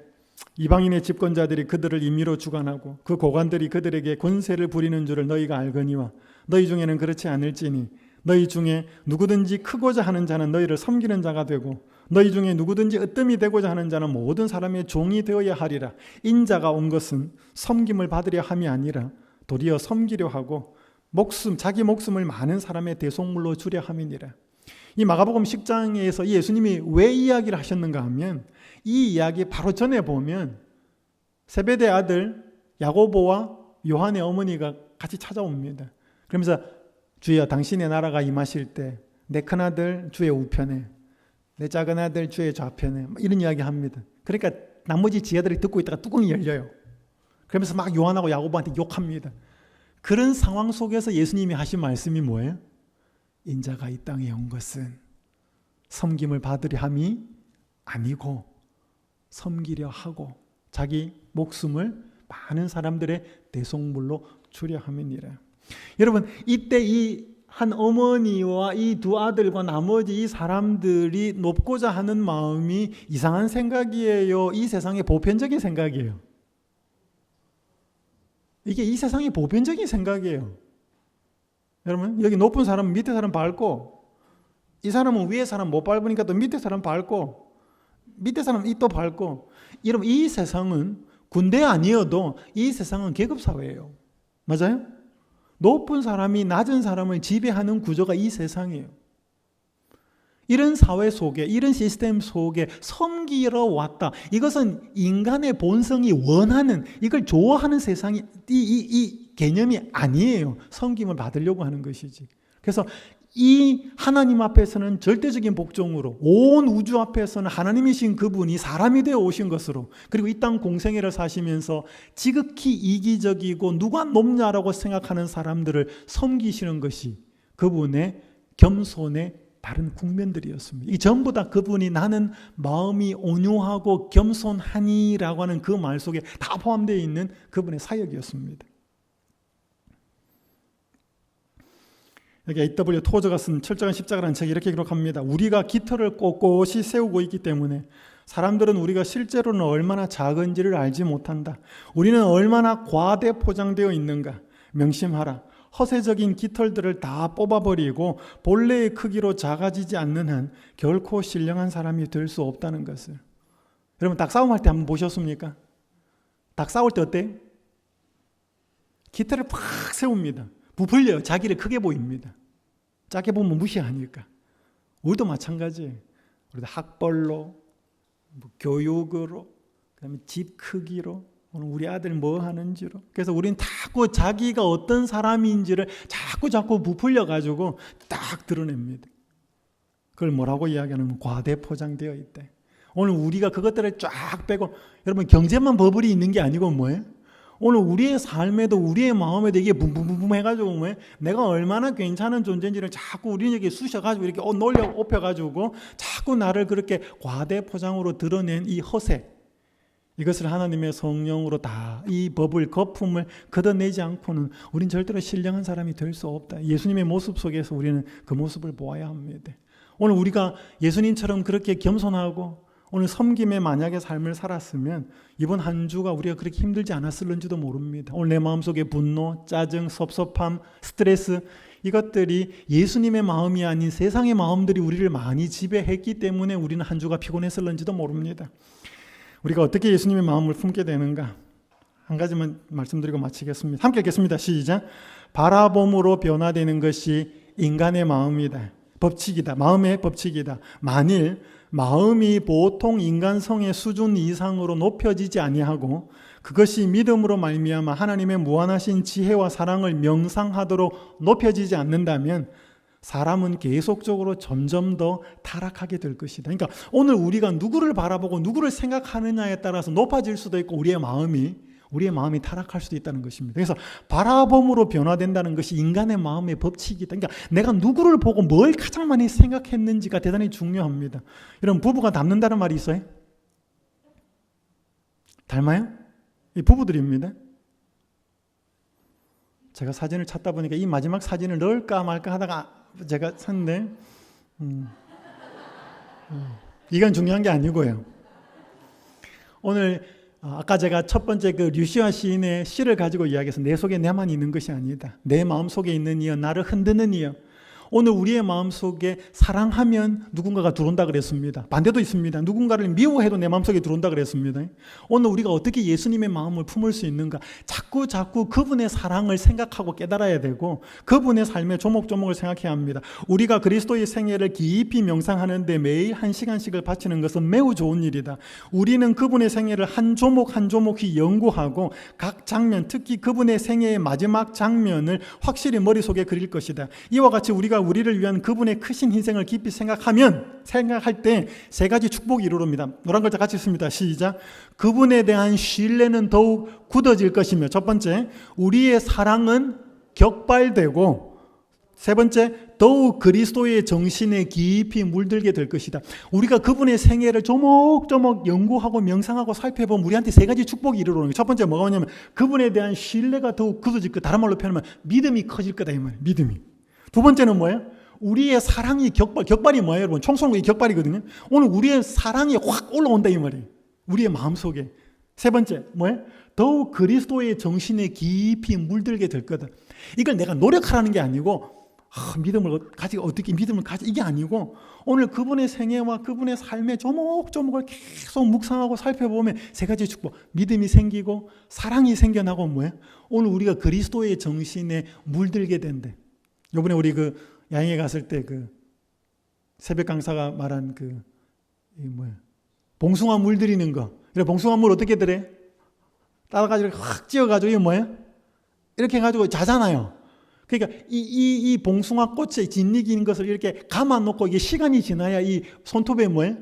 이방인의 집권자들이 그들을 임의로 주관하고 그 고관들이 그들에게 권세를 부리는 줄을 너희가 알거니와 너희 중에는 그렇지 않을지니 너희 중에 누구든지 크고자 하는 자는 너희를 섬기는 자가 되고 너희 중에 누구든지 으뜸이 되고자 하는 자는 모든 사람의 종이 되어야 하리라. 인자가 온 것은 섬김을 받으려 함이 아니라 도리어 섬기려 하고 자기 목숨을 많은 사람의 대속물로 주려 함이니라. 이 마가복음 10장에서 예수님이 왜 이야기를 하셨는가 하면 이 이야기 바로 전에 보면 세베대 아들 야고보와 요한의 어머니가 같이 찾아옵니다. 그러면서 주여 당신의 나라가 임하실 때 내 큰아들 주의 우편에 내 작은 아들 주의 좌편에 이런 이야기 합니다. 그러니까 나머지 지혜들이 듣고 있다가 뚜껑이 열려요. 그러면서 막 요한하고 야고보한테 욕합니다. 그런 상황 속에서 예수님이 하신 말씀이 뭐예요? 인자가 이 땅에 온 것은 섬김을 받으려 함이 아니고 섬기려 하고 자기 목숨을 많은 사람들의 대속물로 주려 함이니라. 여러분, 이때 이 한 어머니와 이 두 아들과 나머지 이 사람들이 높고자 하는 마음이 이상한 생각이에요? 이 세상의 보편적인 생각이에요? 이게 이 세상의 보편적인 생각이에요. 여러분, 여기 높은 사람은 밑에 사람 밟고, 이 사람은 위에 사람 못 밟으니까 또 밑에 사람 밟고, 밑에 사람 또 밟고. 여러분, 이 세상은 군대 아니어도 이 세상은 계급사회예요. 맞아요? 높은 사람이 낮은 사람을 지배하는 구조가 이 세상이에요. 이런 사회 속에, 이런 시스템 속에 섬기러 왔다. 이것은 인간의 본성이 원하는, 이걸 좋아하는 세상이 이 개념이 아니에요. 섬김을 받으려고 하는 것이지. 그래서 이 하나님 앞에서는 절대적인 복종으로, 온 우주 앞에서는 하나님이신 그분이 사람이 되어 오신 것으로, 그리고 이 땅 공생애를 사시면서 지극히 이기적이고 누가 높냐라고 생각하는 사람들을 섬기시는 것이 그분의 겸손의 다른 국면들이었습니다. 이 전부 다 그분이 나는 마음이 온유하고 겸손하니라고 하는 그 말 속에 다 포함되어 있는 그분의 사역이었습니다. 여기 A.W. 토저가 쓴 철저한 십자가라는 책에 이렇게 기록합니다. 우리가 깃털을 꼿꼿이 세우고 있기 때문에 사람들은 우리가 실제로는 얼마나 작은지를 알지 못한다. 우리는 얼마나 과대 포장되어 있는가. 명심하라. 허세적인 깃털들을 다 뽑아버리고 본래의 크기로 작아지지 않는 한 결코 신령한 사람이 될 수 없다는 것을. 여러분, 닭싸움 할 때 한번 보셨습니까? 닭 싸울 때 어때요? 깃털을 팍 세웁니다. 부풀려요. 자기를 크게 보입니다. 작게 보면 무시하니까. 우리도 마찬가지예요. 우리도 학벌로, 교육으로, 그다음에 집 크기로, 오늘 우리 아들 뭐 하는지로. 그래서 우리는 자꾸 자기가 어떤 사람인지를 자꾸 부풀려가지고 딱 드러냅니다. 그걸 뭐라고 이야기하냐면 과대 포장되어 있대. 오늘 우리가 그것들을 쫙 빼고, 여러분 경제만 버블이 있는 게 아니고 뭐예요? 오늘 우리의 삶에도 우리의 마음에도 이게 붐붐붐 해가지고 뭐예요? 내가 얼마나 괜찮은 존재인지를 자꾸 우리는 여기 쑤셔가지고 이렇게 놀려 업혀가지고 자꾸 나를 그렇게 과대 포장으로 드러낸 이 허세, 이것을 하나님의 성령으로 다 이 버블 거품을 걷어내지 않고는 우린 절대로 신령한 사람이 될 수 없다. 예수님의 모습 속에서 우리는 그 모습을 보아야 합니다. 오늘 우리가 예수님처럼 그렇게 겸손하고 오늘 섬김의 만약의 삶을 살았으면 이번 한 주가 우리가 그렇게 힘들지 않았을는지도 모릅니다. 오늘 내 마음속에 분노, 짜증, 섭섭함, 스트레스, 이것들이 예수님의 마음이 아닌 세상의 마음들이 우리를 많이 지배했기 때문에 우리는 한 주가 피곤했을는지도 모릅니다. 우리가 어떻게 예수님의 마음을 품게 되는가? 한 가지만 말씀드리고 마치겠습니다. 함께 읽겠습니다. 시작. 바라봄으로 변화되는 것이 인간의 마음이다. 법칙이다. 마음의 법칙이다. 만일 마음이 보통 인간성의 수준 이상으로 높여지지 아니하고 그것이 믿음으로 말미암아 하나님의 무한하신 지혜와 사랑을 명상하도록 높여지지 않는다면 사람은 계속적으로 점점 더 타락하게 될 것이다. 그러니까 오늘 우리가 누구를 바라보고 누구를 생각하느냐에 따라서 높아질 수도 있고 우리의 마음이 타락할 수도 있다는 것입니다. 그래서 바라봄으로 변화된다는 것이 인간의 마음의 법칙이다. 그러니까 내가 누구를 보고 뭘 가장 많이 생각했는지가 대단히 중요합니다. 여러분, 부부가 닮는다는 말이 있어요? 닮아요? 이 부부들입니다. 제가 사진을 찾다 보니까 이 마지막 사진을 넣을까 말까 하다가 제가 샀는데 이건 중요한 게 아니고요. 오늘 아까 제가 첫 번째 그 류시아 시인의 시를 가지고 이야기해서 내 속에 내만 있는 것이 아니다. 내 마음 속에 있는 이여 나를 흔드는 이여. 오늘 우리의 마음속에 사랑하면 누군가가 들어온다 그랬습니다. 반대도 있습니다. 누군가를 미워해도 내 마음속에 들어온다 그랬습니다. 오늘 우리가 어떻게 예수님의 마음을 품을 수 있는가? 자꾸 그분의 사랑을 생각하고 깨달아야 되고 그분의 삶의 조목조목을 생각해야 합니다. 우리가 그리스도의 생애를 깊이 명상하는데 매일 1시간씩을 바치는 것은 매우 좋은 일이다. 우리는 그분의 생애를 한 조목 한 조목씩 연구하고 각 장면, 특히 그분의 생애의 마지막 장면을 확실히 머릿속에 그릴 것이다. 이와 같이 우리를 위한 그분의 크신 희생을 깊이 생각할 때 세 가지 축복이 이루어집니다. 노란 글자 같이 씁니다. 시작. 그분에 대한 신뢰는 더욱 굳어질 것이며, 첫 번째, 우리의 사랑은 격발되고, 세 번째, 더욱 그리스도의 정신에 깊이 물들게 될 것이다. 우리가 그분의 생애를 조목조목 연구하고 명상하고 살펴보면 우리한테 세 가지 축복이 이르러오는 거예요. 첫 번째 뭐가 오냐면 그분에 대한 신뢰가 더욱 굳어질 것. 다른 말로 표현하면 믿음이 커질 거다 이 말이에요. 믿음이. 두 번째는 뭐예요? 우리의 사랑이 격발이 뭐예요, 여러분? 총 쏘는 게 격발이거든요. 오늘 우리의 사랑이 확 올라온다 이 말이에요. 우리의 마음속에. 세 번째 뭐예요? 더욱 그리스도의 정신에 깊이 물들게 될 거다. 이걸 내가 노력하라는 게 아니고 믿음을 가지고 어떻게 믿음을 가지 이게 아니고 오늘 그분의 생애와 그분의 삶의 조목조목을 계속 묵상하고 살펴보면 세 가지 축복. 믿음이 생기고 사랑이 생겨나고 뭐예요? 오늘 우리가 그리스도의 정신에 물들게 된대. 요번에 우리 야행에 갔을 때 새벽 강사가 말한 봉숭아 물 들이는 거. 그래 봉숭아 물 어떻게 들래? 따라가지고 확 찧어가지고 이게 뭐예요? 이렇게 해가지고 자잖아요. 그러니까 이 봉숭아 꽃에 진익인 것을 이렇게 감아놓고 이게 시간이 지나야 이 손톱에 뭐예요?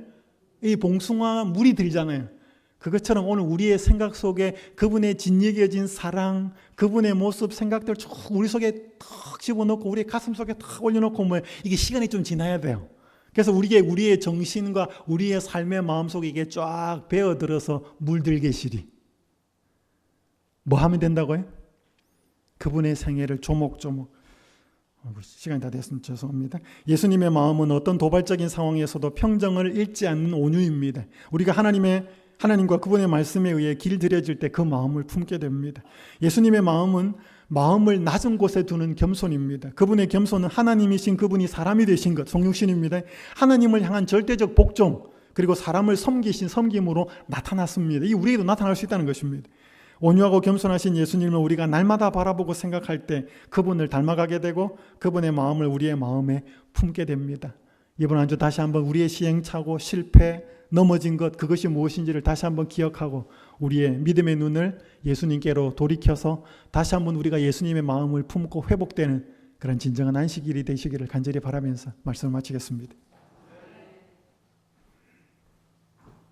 이 봉숭아 물이 들잖아요. 그것처럼 오늘 우리의 생각 속에 그분의 진익여진 사랑, 그분의 모습, 생각들 쭉 우리 속에 탁 집어넣고 우리 가슴 속에 탁 올려놓고 뭐예요? 이게 시간이 좀 지나야 돼요. 그래서 우리의 정신과 우리의 삶의 마음 속에 이게 쫙 배어들어서 물들게시리. 뭐 하면 된다고요? 그분의 생애를 조목조목. 시간이 다 됐으면 죄송합니다. 예수님의 마음은 어떤 도발적인 상황에서도 평정을 잃지 않는 온유입니다. 우리가 하나님과 그분의 말씀에 의해 길들여질 때 그 마음을 품게 됩니다. 예수님의 마음은 마음을 낮은 곳에 두는 겸손입니다. 그분의 겸손은 하나님이신 그분이 사람이 되신 것, 성육신입니다. 하나님을 향한 절대적 복종, 그리고 사람을 섬기신 섬김으로 나타났습니다. 이 우리에게도 나타날 수 있다는 것입니다. 온유하고 겸손하신 예수님을 우리가 날마다 바라보고 생각할 때 그분을 닮아가게 되고 그분의 마음을 우리의 마음에 품게 됩니다. 이번 한 주 다시 한번 우리의 시행착오, 실패, 넘어진 것, 그것이 무엇인지를 다시 한번 기억하고 우리의 믿음의 눈을 예수님께로 돌이켜서 다시 한번 우리가 예수님의 마음을 품고 회복되는 그런 진정한 안식일이 되시기를 간절히 바라면서 말씀을 마치겠습니다.